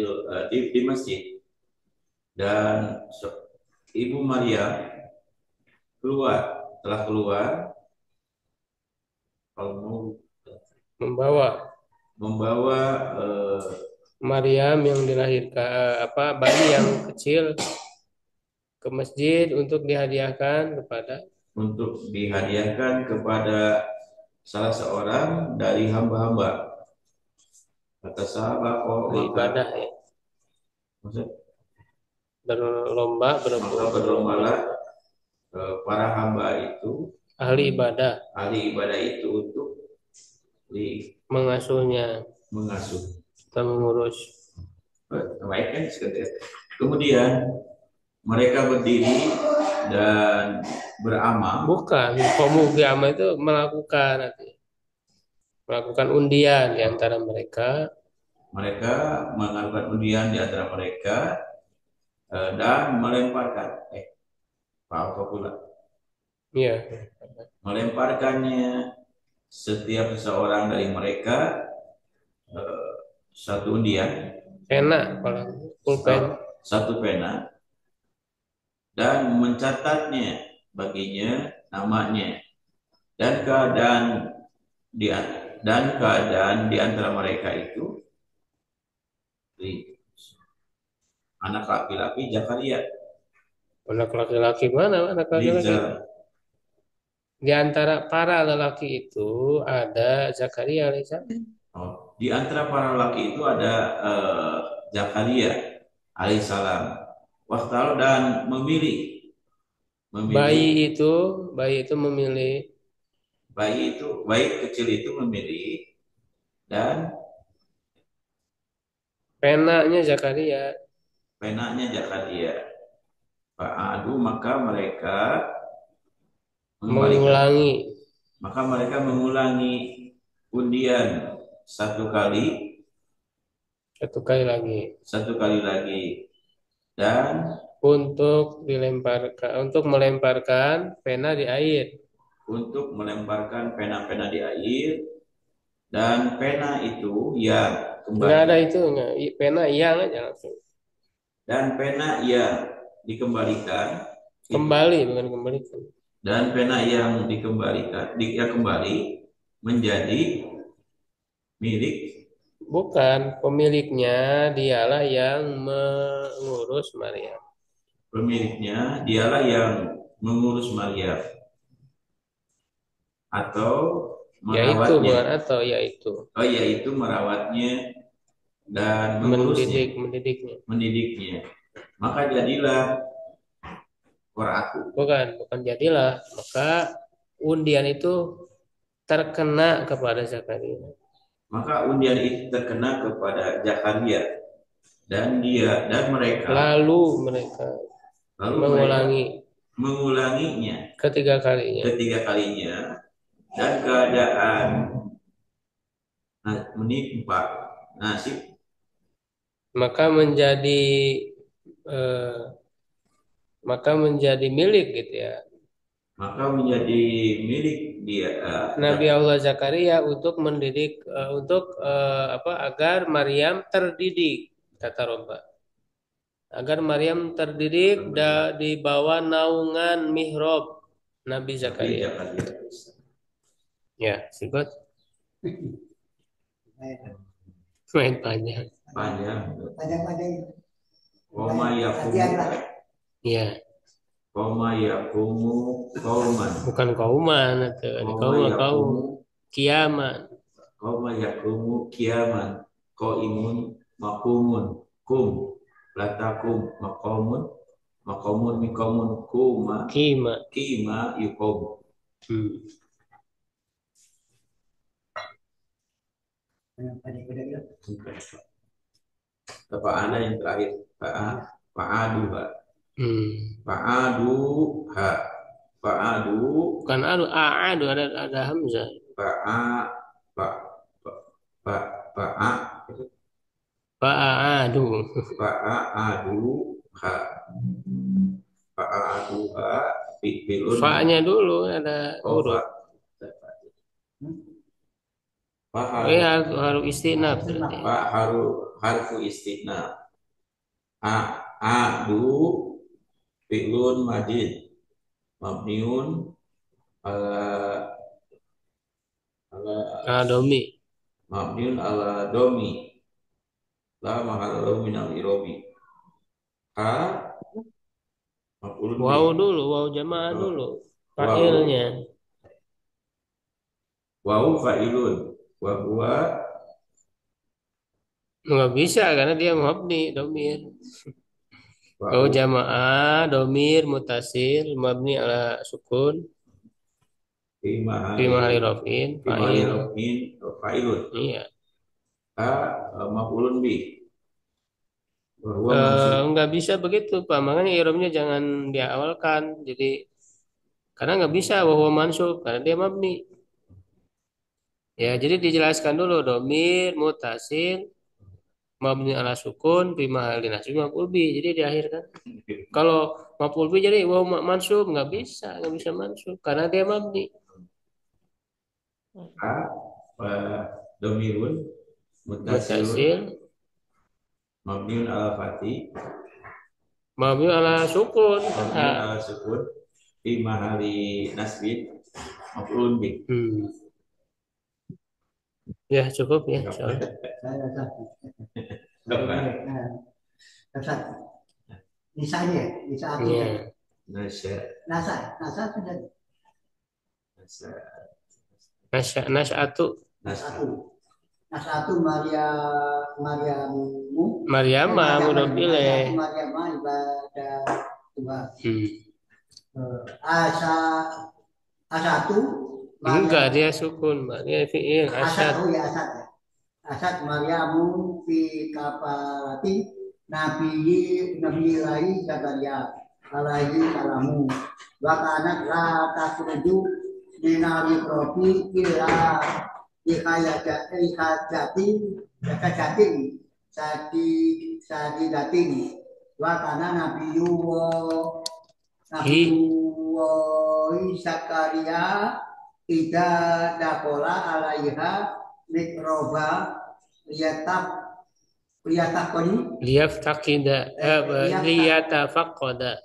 dan ibu Maryam telah keluar membawa Maryam yang dilahirkan bayi yang kecil ke masjid untuk dihadiahkan kepada salah seorang dari hamba-hamba. Kata sahabat, ibadah ya. Berlomba-lombalah para hamba itu, ahli ibadah itu untuk mengasuh atau mengurus. Kemudian mereka berdiri dan beramal. Bukan, pemugi amal itu melakukan undian di antara mereka. Mereka melakukan undian di antara mereka dan melemparkan Apa pula? Iya. Melemparkannya setiap seseorang dari mereka eh, satu undian, Pena kalau pulpen. satu pena, dan mencatatnya baginya namanya dan keadaan di di antara mereka itu di anak laki-laki Zakaria, Anak laki-laki mana? Anak laki-laki. Rizal. Di antara para lelaki itu ada Zakaria alaihissalam. Oh, di antara para laki itu ada Zakaria alaihissalam. Waktu dan memilih Bayi memilih itu, bayi itu memilih bayi kecil itu memilih dan penanya Zakaria penanya Zakaria. Fa'adu mengembalikan mengulangi mereka mengulangi undian satu kali satu kali lagi dan untuk melemparkan pena di air. untuk melemparkan pena-pena di air dan pena itu yang Nggak kembali ada itu, nggak. Pena yang aja langsung. dan pena yang dikembalikan itu Kembali, bukan kembalikan. dan pena yang yang kembali menjadi milik Bukan, pemiliknya dialah yang mengurus Maria. pemiliknya, dialah yang mengurus Maria atau Yaitu, merawatnya. bukan atau, yaitu. Oh, yaitu merawatnya dan mengurusnya, mendidiknya. Maka jadilah aku. Bukan jadilah. Maka undian itu terkena kepada Zakaria. Maka undian itu terkena kepada Zakaria dan mereka Lalu mereka mengulanginya ketiga kalinya dan keadaan menimpa nasib maka menjadi eh, maka menjadi milik gitu ya maka menjadi milik dia Nabi Allah Zakaria untuk mendidik agar Maryam terdidik kata Robba agar Maryam terdidik di bawah naungan mihrab Nabi Zakaria. Ya, sikut main panjang. Panjang. Koma yakumu. Iya. Koma yakumu kauman. Bukan kauman itu. Kaum kiaman. Koma yakumu kiaman. Qaimun makumun kum latakum makamun mikamun kima yukum. Apa ada yang terakhir? Fa'adu ha. Fa'adu ha. Fa'adu. Bukan adu ada hamzah. Fa'adu ha. Fa'adu ha. Fa-nya dulu ada huruf. Harus istinaf. Harfu istinaf. Adu fi'lun majid mabniun ala domi. Mabniun ala domi la mahalla lahu min al-irobi. Waw dulu, waw jamaah dulu. Fa'ilnya. Waw fa'ilun. Wa huwa nggak bisa karena dia mabni domir. Waw jamaah domir mutasil mabni ala sukun. Fi mahali rafin fa'ilun. Iya. Maf'ulun bi. Nggak bisa begitu Pak, makanya i'rabnya jangan diawalkan. Jadi karena nggak bisa bahwa mansub karena dia mabni. Ya, jadi dijelaskan dulu domir mutasil mabni ala sukun fi mahalli nasbi maf'ul bi. Jadi diakhirkan. Kalau maf'ul bi jadi waw mansub nggak bisa mansub karena dia mabni. A wa domirun mutasilun Mutasil mabniun ala fati mabni ala sukun. mabniun ala sukun fi mahali nasbin maf'ulun bi. Ya cukup ya. Soalnya. Saya Apa? Ustaz. Misalnya, Iya. Nasa sudah Nas'atu Nasatu Mariamu Maryama mudhof ilaih. Mariama ibadah Tuhan. Asatu Enggak, dia sukun, Mbak. Dia fi'il Asad. asyad. Oh ya Asad. Asad Mariamu fi kafarati Nabi Rai Zakaria alaihi salamu wa kanat la tasruju dinari profi ila ikhajatin sadi datin wa kana nabiyyu Zakaria ida dakola alaiha mikroba liyatafaqqada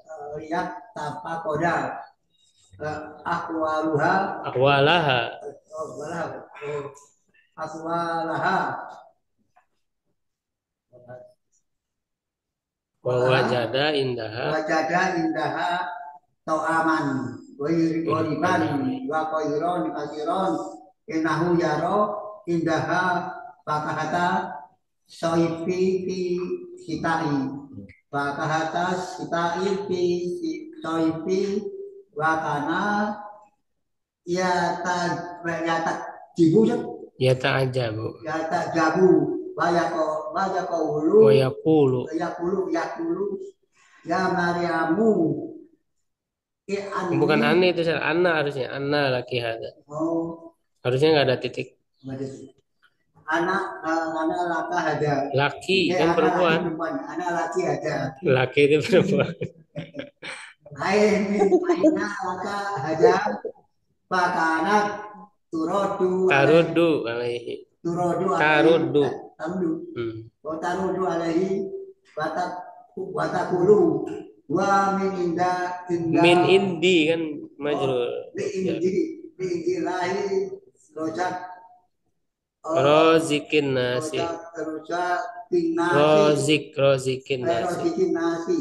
ahwalaha wa wajada indaha to'aman wiriban wa koiron kasiron innahu yaro indaha pakahata soifi fi sitai pakahata sitai fi soifi wakana ya tak jibu ya ta'ajabu ya tak jabu wayako ulu wayaqulu ya Mariamu bukan aneh itu anna harusnya anna laki hada harusnya nggak ada titik anak laka hada laki kan perempuan anak laki hada laki itu perempuan aina laka hada pakanat tarudu alaihi tarudu alaihi watakulu wa min indi kan majrur min indi lahi rozikin nasi rozikin nasi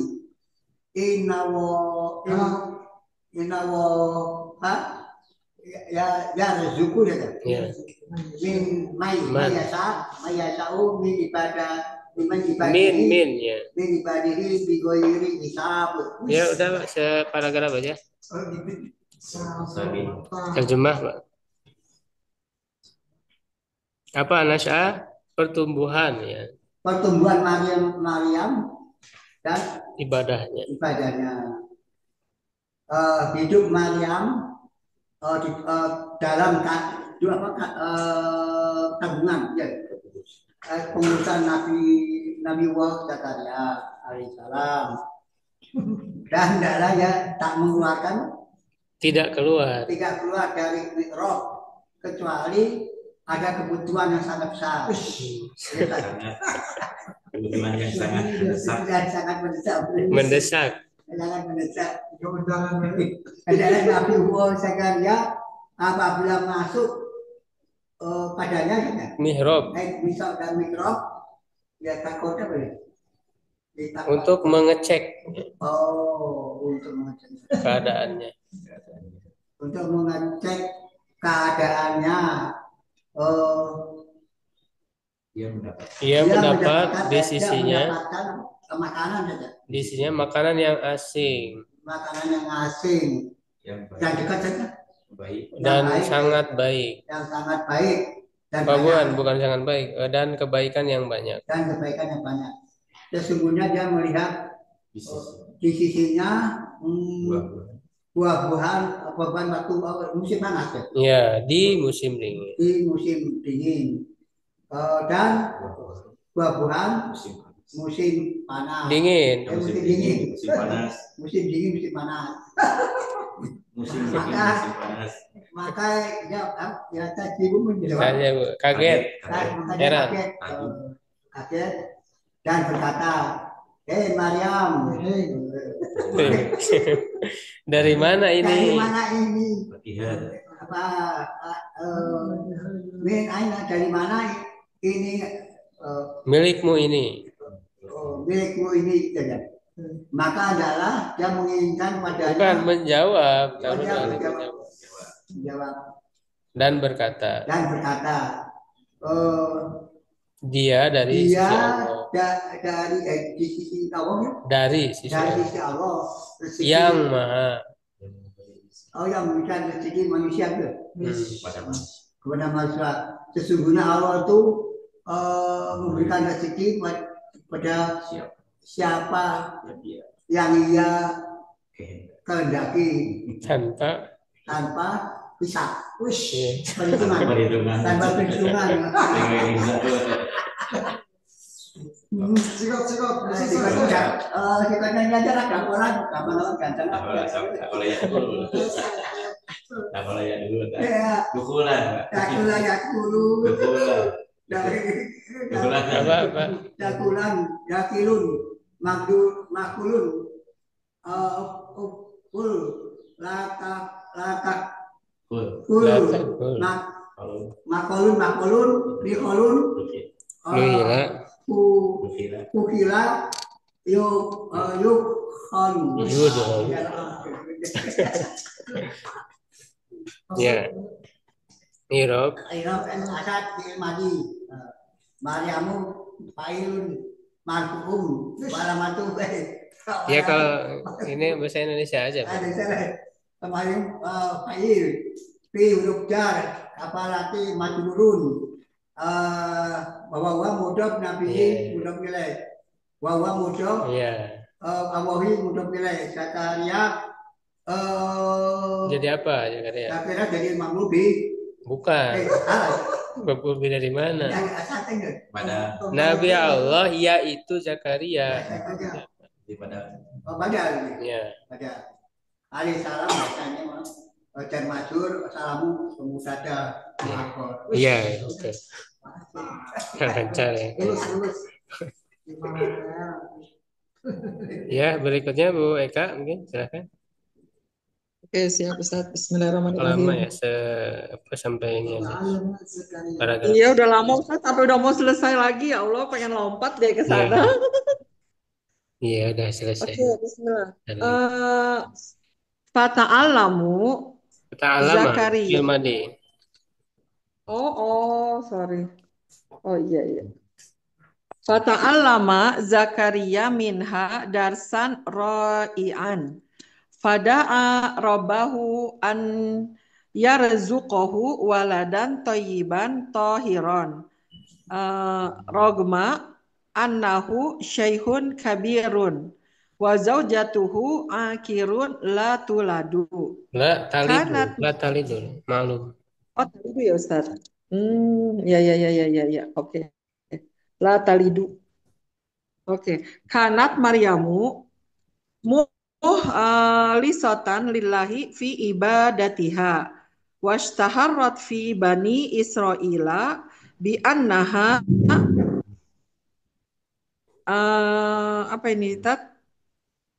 inawo ya rezuku ya min mayasau min ibadah min ya min ibadihi bigoiri hisab ya udah Pak separagraf aja terjemah Pak apa nas'a pertumbuhan ya pertumbuhan Maryam dan ibadahnya hidup Maryam dalam kandungan ya pengurusan Nabi Zakaria alaihissalam dan hendaklah ya tak mengeluarkan tidak keluar dari mikrab kecuali ada kebutuhan yang sangat besar kebutuhan yang sangat mendesak adalah Nabi Zakaria apabila masuk padanya mihrab misal dan mikrab ya takutnya boleh untuk mengecek untuk mengecek keadaannya ia mendapat di sisinya makanan yang asing yang dekat saja dan sangat baik bukan sangat baik dan kebaikan yang banyak sesungguhnya dia melihat di sisinya buah-buahan waktu musim panas ya di musim dingin dan buah-buahan Musim panas. musim panas. Dingin. Musim dingin. Musim panas. Musim dingin, musim panas. Musim dingin, musim panas. Maka ya tadi ibu menjawab. Saja, Bu. Kaget. Makanya Heran. kaget dan berkata, "Hei Maryam, Dari mana dari ini? mana ini? Latihan. Apa min aina dari mana ini Milikmu ini. milikmu ini?" Gitu. Maka adalah dia menginginkan Bukan padanya menjawab. Oh, Taruh dia balik menjawab. menjawab. Menjawab Dan berkata, eh, dia dari dia sisi Allah. dari di sisi Allah ya? Dari sisi Dari sisi Allah. Allah rezeki Yang maha. yang memberikan rezeki manusia itu Pada manusia. kepada manusia. Sesungguhnya Allah itu memberikan rezeki pada siapa yang ia kehendaki tanpa hisab. Perhitungan. Tanpa perhitungan. Sikap. Sikapnya aja lah gambaran ganteng. Kalau ya dulu. Ya. Dukulan. Apa? Yakilun, makulun, kul, latak, kul, makulun, likolun, kukila, yuk, kon. Ya. Irob. Asad madi. Mariamu pailun marfuum malamatu. Ya kalau ini bahasa Indonesia aja. Kemarin pail fi huruf jar kapalati majrurun bahwa mudhof nabi mudhof ilaih bahwa mudhof awahi mudhof ilaih Zakaria jadi apa Zakaria? Zakaria jadi mamlubi bukan mamlubi dari mana? Pada Nabi Allah yaitu Zakaria. Pada ya. Pada alaihi salam biasanya dan masyhur salamu pemusada akor. Iya, oke. Lancar ya. Ya, berikutnya Bu Eka mungkin silakan. Oke, siap Ustaz. Bismillahirrahmanirrahim. Lama ya sampai ini aja. Iya, udah lama Ustaz, sampai udah mau selesai lagi. Ya Allah, pengen lompat deh ke sana. Iya, udah selesai. Oke, bismillah. Fata'alamu Zakaria. Sorry. Oh iya. Fata'allama Zakaria minha darsan ra'ian. Fada'a rabbahu an yarzuqahu waladan thayyiban tahiran. Rogma annahu syaikhun kabirun. Wa zaujatuhu akirun la tuladu. La talidu. Maklum. Oh, talidu ya Ustaz. Ya. Oke. La talidu. Oke. Kanat Maryamu lisotan lillahi fi ibadatiha. Washtaharrat fi bani Israila bi annaha apa ini Tat?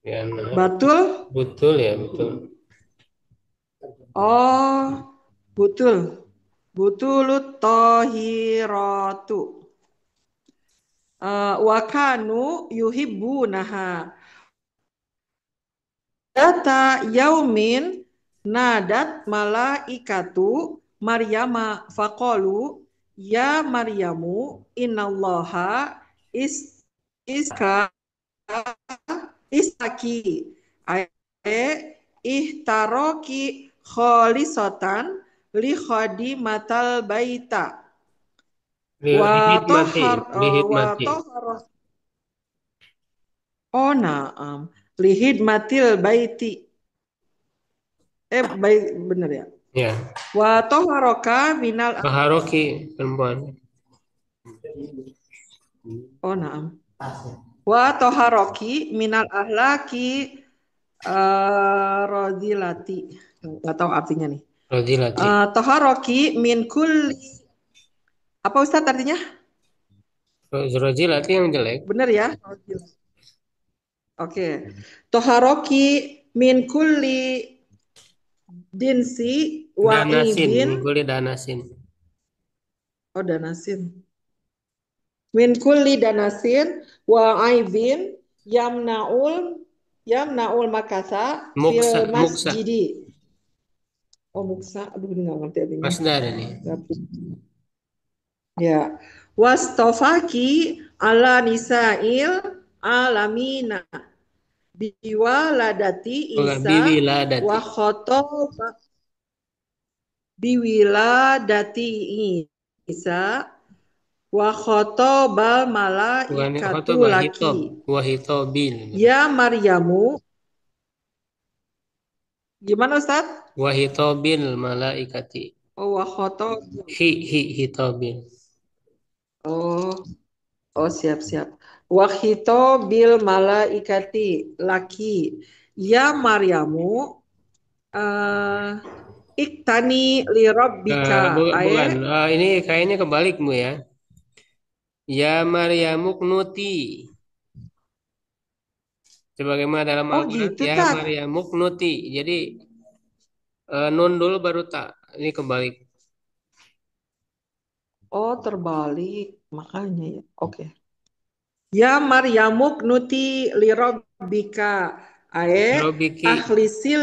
Ya, Betul? Betul ya, betul. Oh, betul. Butulut tohiratu. Wakanu yuhibbunaha. Data yaumin nadat malaikatu Maryama faqalu ya Maryamu innallaha istaki ihtaroki kholisatan li khadimatal baita wa na'am lihidmatil baiti baik benar ya? Ya. Wa toharoka minal Toharoki perempuan. Oh, naam. Pas ya. Wa toharoki minal ahlaki rodilati. Nggak tahu artinya nih. Rodilati. Toharoki min kulli. Apa Ustadz artinya? Rodilati yang jelek. Bener ya? Oke. Toharoki min kulli dinsi wa Danasin, ibin. mingkuli danasin. Oh, danasin. Min kulli danasin wa aibin yamnaul makasa fil Muksa, muksa. masjidi. Oh, muksa. Aduh, ini nggak ngerti artinya. Masdar ini. Ya. Wastofaki ala nisa'il alamina biwaladati Bukan Isa biwiladati. wa khotoba biwiladati Isa wa khotobal Bukan malaikatu khotobah, laki. hitob. Wahitobil. Ya Maryamu. Gimana Ustaz? Wahitobil malaikati. Oh, wa khotob. Hitobil. Oh, oh siap-siap. Wa khitobil malaikati laki. Ya Maryamu. Iktani li rabbika Bukan. aye. Ini kayaknya kebalikmu ya. Ya Maryamu knuti. Sebagaimana dalam Oh Al-Quran, gitu ya Tat. Maryamu knuti. Jadi nun dulu baru tak. Ini kebalik. Oh terbalik makanya ya. Oke. Ya Maryamu knuti li rabbika aye Robiki akhlisil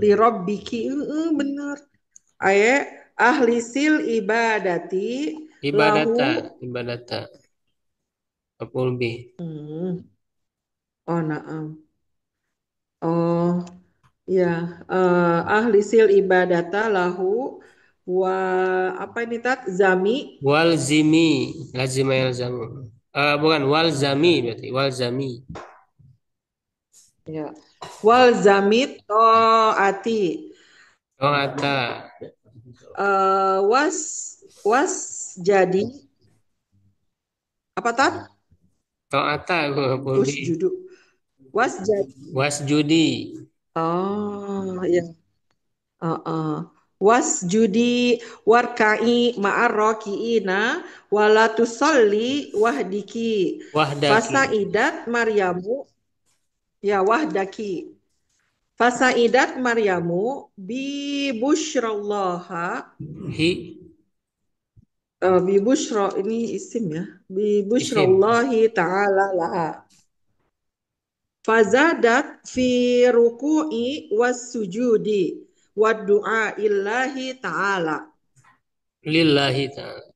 li rabbiki bener aye ahlisil ibadati lahu. ibadata. Ibadata. Maf'ul bih. Oh naam. Oh ya, ahlisil ibadata lahu wa apa ini tat zami. Walzimi. Lazima yalzamu. Bukan walzami berarti. Walzami. Ya. Wal zamit toati. Oh ata. Was was jadi apa tat? To'ata. Maf'ul Us bih. judu. Was jadi. Wasjudi. Oh ya. Was judi warkai ma'arrokiina wala tusolli wahdiki Wahdaki. fasaidat Maryamu ya wahdaki fasaidat Maryamu bi busyrallaha Hi. bi busyra ini isim ya bi Isim. busyrallahi ta'ala laha fazadat fi ruku'i was sujudi wa du'a illahi ta'ala. Lillahi ta'ala.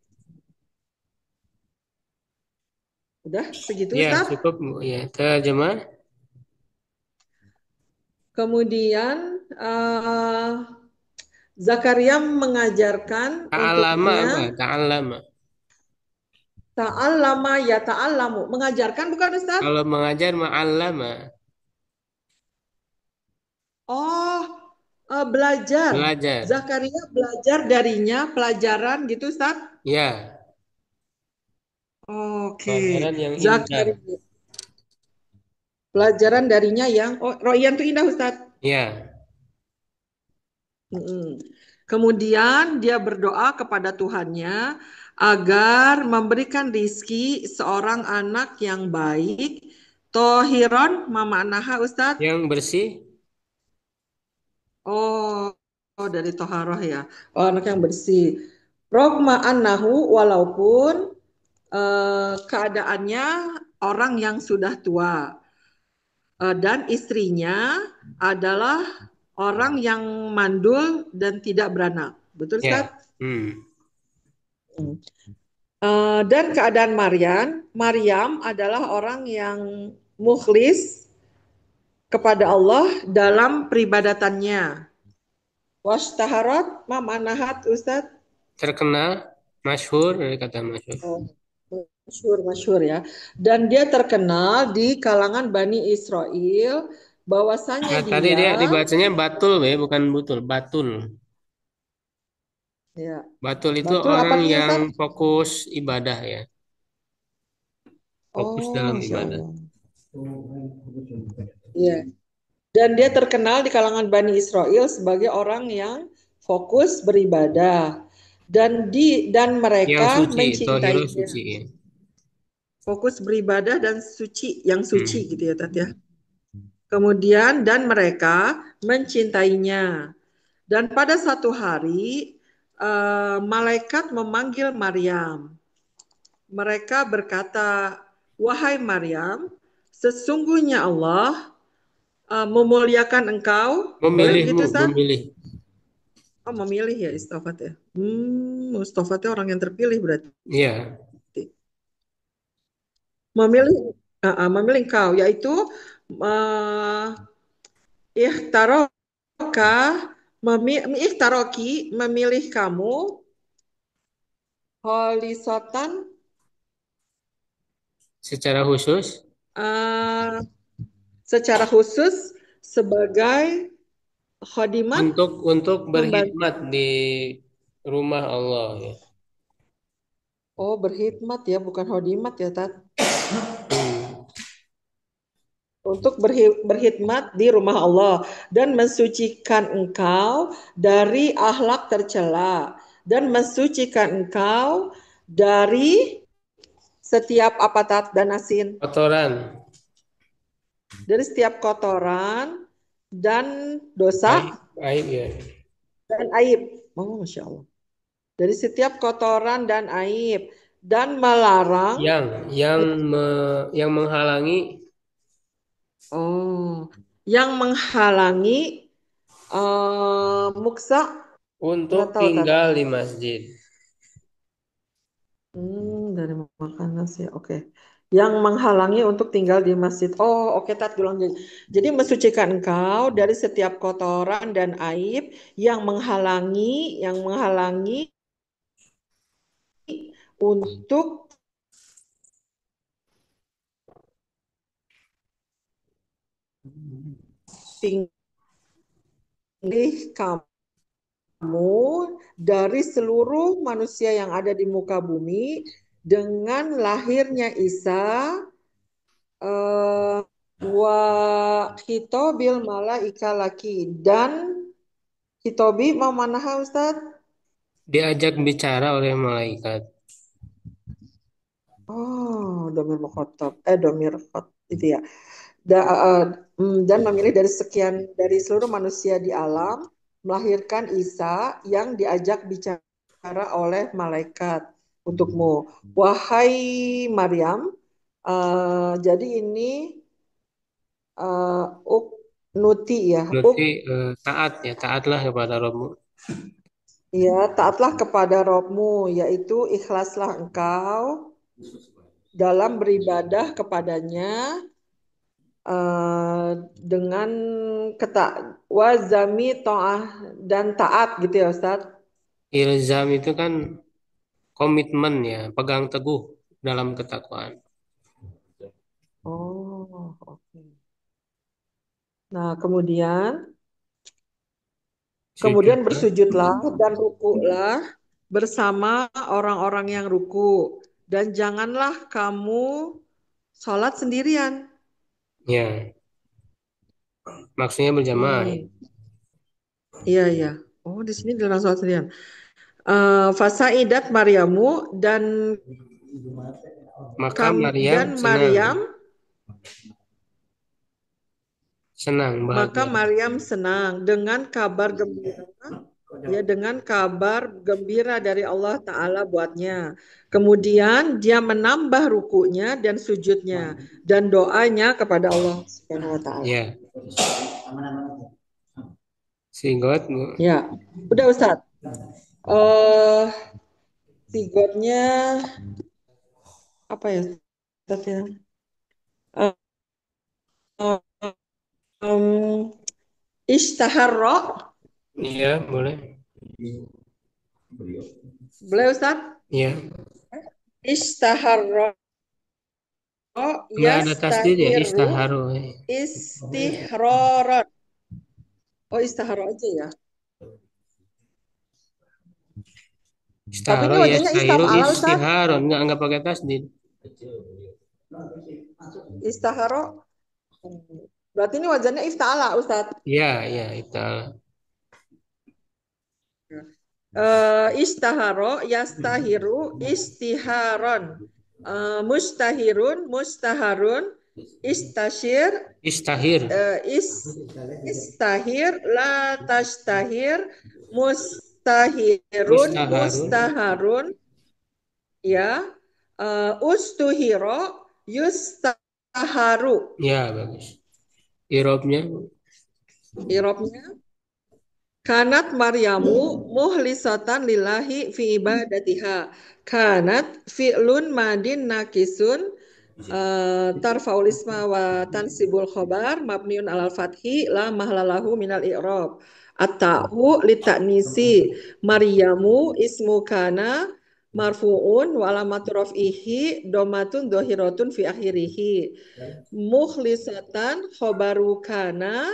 Udah segitu Ya Ustaz. cukup. Ya. Terjemah. Kemudian Zakaria mengajarkan Ta'allama apa? untuknya Ta'allama. ta'allama ya ta'allamu. Mengajarkan bukan Ustaz? Kalau mengajar ma'allama. Oh, belajar. Belajar. Zakaria belajar darinya pelajaran gitu Ustaz? Ya. Oke. Pelajaran yang indah. Zakaria. Pelajaran darinya yang Royan itu indah Ustaz. Ya. Kemudian dia berdoa kepada Tuhannya agar memberikan rizki seorang anak yang baik. Tohiron, mama anaha Ustadz. Yang bersih. Oh, dari toharoh ya. Oh, anak yang bersih. Rokma annahu walaupun keadaannya orang yang sudah tua. Dan istrinya adalah orang yang mandul dan tidak beranak. Betul, Ustaz? Ya. Dan keadaan Maryam adalah orang yang mukhlis kepada Allah dalam peribadatannya. Washtaharat, mamanahat, Ustaz? Terkenal, masyhur dari kata masyhur. Oh, masyhur ya. Dan dia terkenal di kalangan Bani Israel bahwasanya Tadi dia dia dibacanya batul ya, bukan butul, batul. ya. Batul itu Batul apa orang artinya yang Ustaz? fokus ibadah ya. fokus Oh, dalam Masya ibadah. Allah. Iya. Dan dia terkenal di kalangan Bani Israel sebagai orang yang fokus beribadah. Dan Yang mereka suci, tohiro mencintainya. suci ya. Fokus beribadah dan suci, yang suci Hmm. gitu ya, Tat ya. Kemudian dan mereka mencintainya. Dan pada satu hari malaikat memanggil Maryam. Mereka berkata, "Wahai Maryam, sesungguhnya Allah memuliakan engkau." Boleh Memilihmu, begitu, Ustaz? memilih. Oh, memilih ya istofat ya. Istofatnya orang yang terpilih berarti. Iya, Memilih memilih engkau, yaitu uh, ikhtaroka, ikhtaroki, memilih kamu, holisotan, secara khusus uh, secara khusus sebagai khodimat, untuk pembantu. berkhidmat di rumah Allah ya. Oh, berkhidmat ya, bukan khodimat ya, Tat. Hmm. Untuk berkhidmat di rumah Allah dan mensucikan engkau dari akhlak tercela dan mensucikan engkau dari setiap apa, Tat dan Asin, Kotoran, dari setiap kotoran dan dosa aib, aib ya. dan aib. Oh, Masya Allah. Dari setiap kotoran dan aib dan melarang. Yang yang yang menghalangi Oh, yang menghalangi muksa, untuk nggak tahu, Tat. tinggal di masjid. Dari makanan sih, oke. Yang menghalangi untuk tinggal di masjid. Oh, oke, Tat, ulang jadi. Jadi mensucikan engkau dari setiap kotoran dan aib yang menghalangi untuk tinggal kamu dari seluruh manusia yang ada di muka bumi dengan lahirnya Isa eh, wa hitobil malaika laki dan hitobi mau mana Ustaz? Diajak bicara oleh malaikat. Oh, domir mukhotob, domir khot itu ya. Da- eh, dan memilih dari seluruh manusia di alam melahirkan Isa yang diajak bicara oleh malaikat untukmu. Wahai Maryam, jadi ini uknuti ya, Berarti taat ya, taatlah kepada Rabbmu. ya, taatlah kepada Robmu, yaitu ikhlaslah engkau dalam beribadah kepadanya dengan wazami to'ah dan taat gitu ya Ustaz. Ilzam itu kan komitmen ya, pegang teguh dalam ketakwaan. Oh, oke. Nah, kemudian Sujudlah. bersujudlah dan rukuklah bersama orang-orang yang ruku dan janganlah kamu sholat sendirian. Ya, maksudnya berjamaah ya. Hmm, iya iya. Oh, di sini dilarang sholat sendirian. Fasaidat Maryamu dan Maka Maryam senang, Maryam bahagia. senang dengan kabar gembira, ya, dengan kabar gembira dari Allah Ta'ala buatnya. Kemudian dia menambah rukunya dan sujudnya dan doanya kepada Allah Subhanahu wa Ta'ala. Ya, sigot Bu. Ya, udah Ustadz. eh sigotnya apa ya Ustadz ya? Eh, em, Ishtaharra, Iya, boleh. boleh Ustadz? Iya, Ishtaharra nggak ada tasdid ya, yastahiru istaharu. istihroron. Oh, istiharo aja ya. Tapi Istaharo ini ya, wajahnya istahiru istaf'ala Ustaz. istiharon, nggak pakai tasdid. Istaharo. Berarti ini wazannya ifta'ala, Ustaz. Ya, ya, itu. Istaharo, yastahiru, istiharon. Mustahirun, mustaharun, istashir, Istahir. istahir, la tashtahir, mustahirun, Mustaharun. mustaharun, ya, ustuhiro, yustaharu. Ya, bagus. Irobnya. Irobnya, kanat Maryamu muhlisatan lillahi fi ibadatiha. Kanat fi'lun madin nakisun tarfaul isma wa tansibul khobar mabniun alal fathi la mahlalahu minal i'rab. At-ta'u litaknisi Maryamu ismu kana marfu'un wa alamatu raf'ihi domatun dohiratun fi akhirihi. Mukhlisatan khobaru kana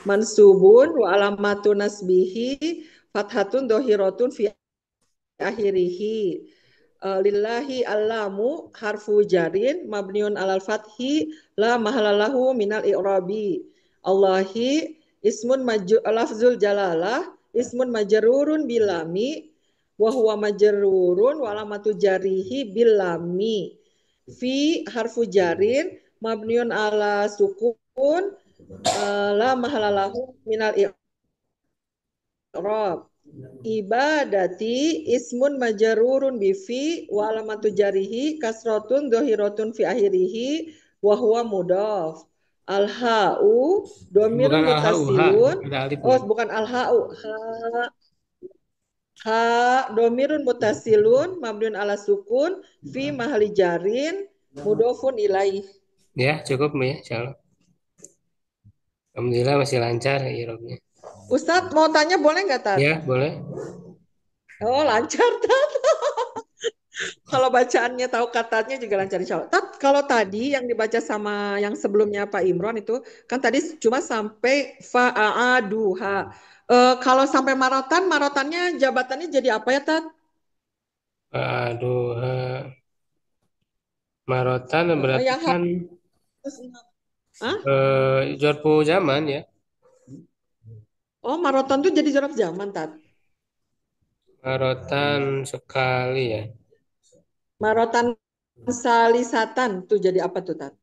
mansubun wa alamatu nasbihi fathatun dohiratun fi akhirihi. Lillahi allamu harfu jarin mabniun alal fathi la mahalalahu minal i'rabi. Allahi ismun lafzul jalalah ismun majrurun bilami wa huwa majrurun wa alamatu jarihi bilami. Fi harfu jarin mabniun ala sukun la mahalalahu minal i'rab. Ibadati ismun majrurun bifi wa alamatu jarihi kasratun dohiratun fi akhirihi wa huwa mudhaf. Al-ha'u Bukan domirun al-hauha, mutasilun. ada Oh, alifnya. bukan al-ha'u. Ha domirun mutasilun mabniun ala sukun fi mahali jarin mudhofun ilaih. Ya, cukup ya, insyaallah. Alhamdulillah masih lancar irobnya. Ustadz mau tanya boleh nggak, Tat? Ya, boleh. Oh, lancar, Tat. Kalau bacaannya tahu katanya juga lancar insya Allah. Tat, kalau tadi yang dibaca sama yang sebelumnya Pak Imron itu kan tadi cuma sampai fa'aduha. Kalau sampai marotan, marotannya jabatannya jadi apa ya, Tat? Aduh, marotan berarti Yang kan harus Hah? jorpu zaman ya. Oh, marotan tuh jadi jorok zaman, Tat. Marotan sekali ya. Marotan salisatan tuh jadi apa tuh, Tat?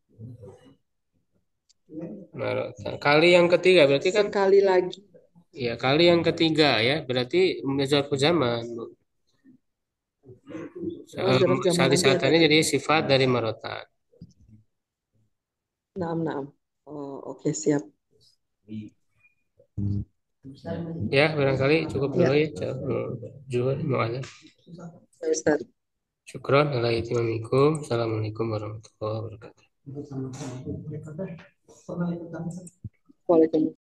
Marotan. Kali yang ketiga berarti kan Sekali lagi. ya, kali yang ketiga ya, berarti jorpu zaman. Oh, jorok zaman lagi ya, Tat. Salisatannya jadi sifat dari marotan. Naam, naam. Oh, oke, siap. Ya, barangkali cukup dulu Ya, ya. Juhur, mau ada. ya, Ustaz. Syukron ala itmamikum. Assalamualaikum warahmatullahi wabarakatuh. Waalaikumsalam.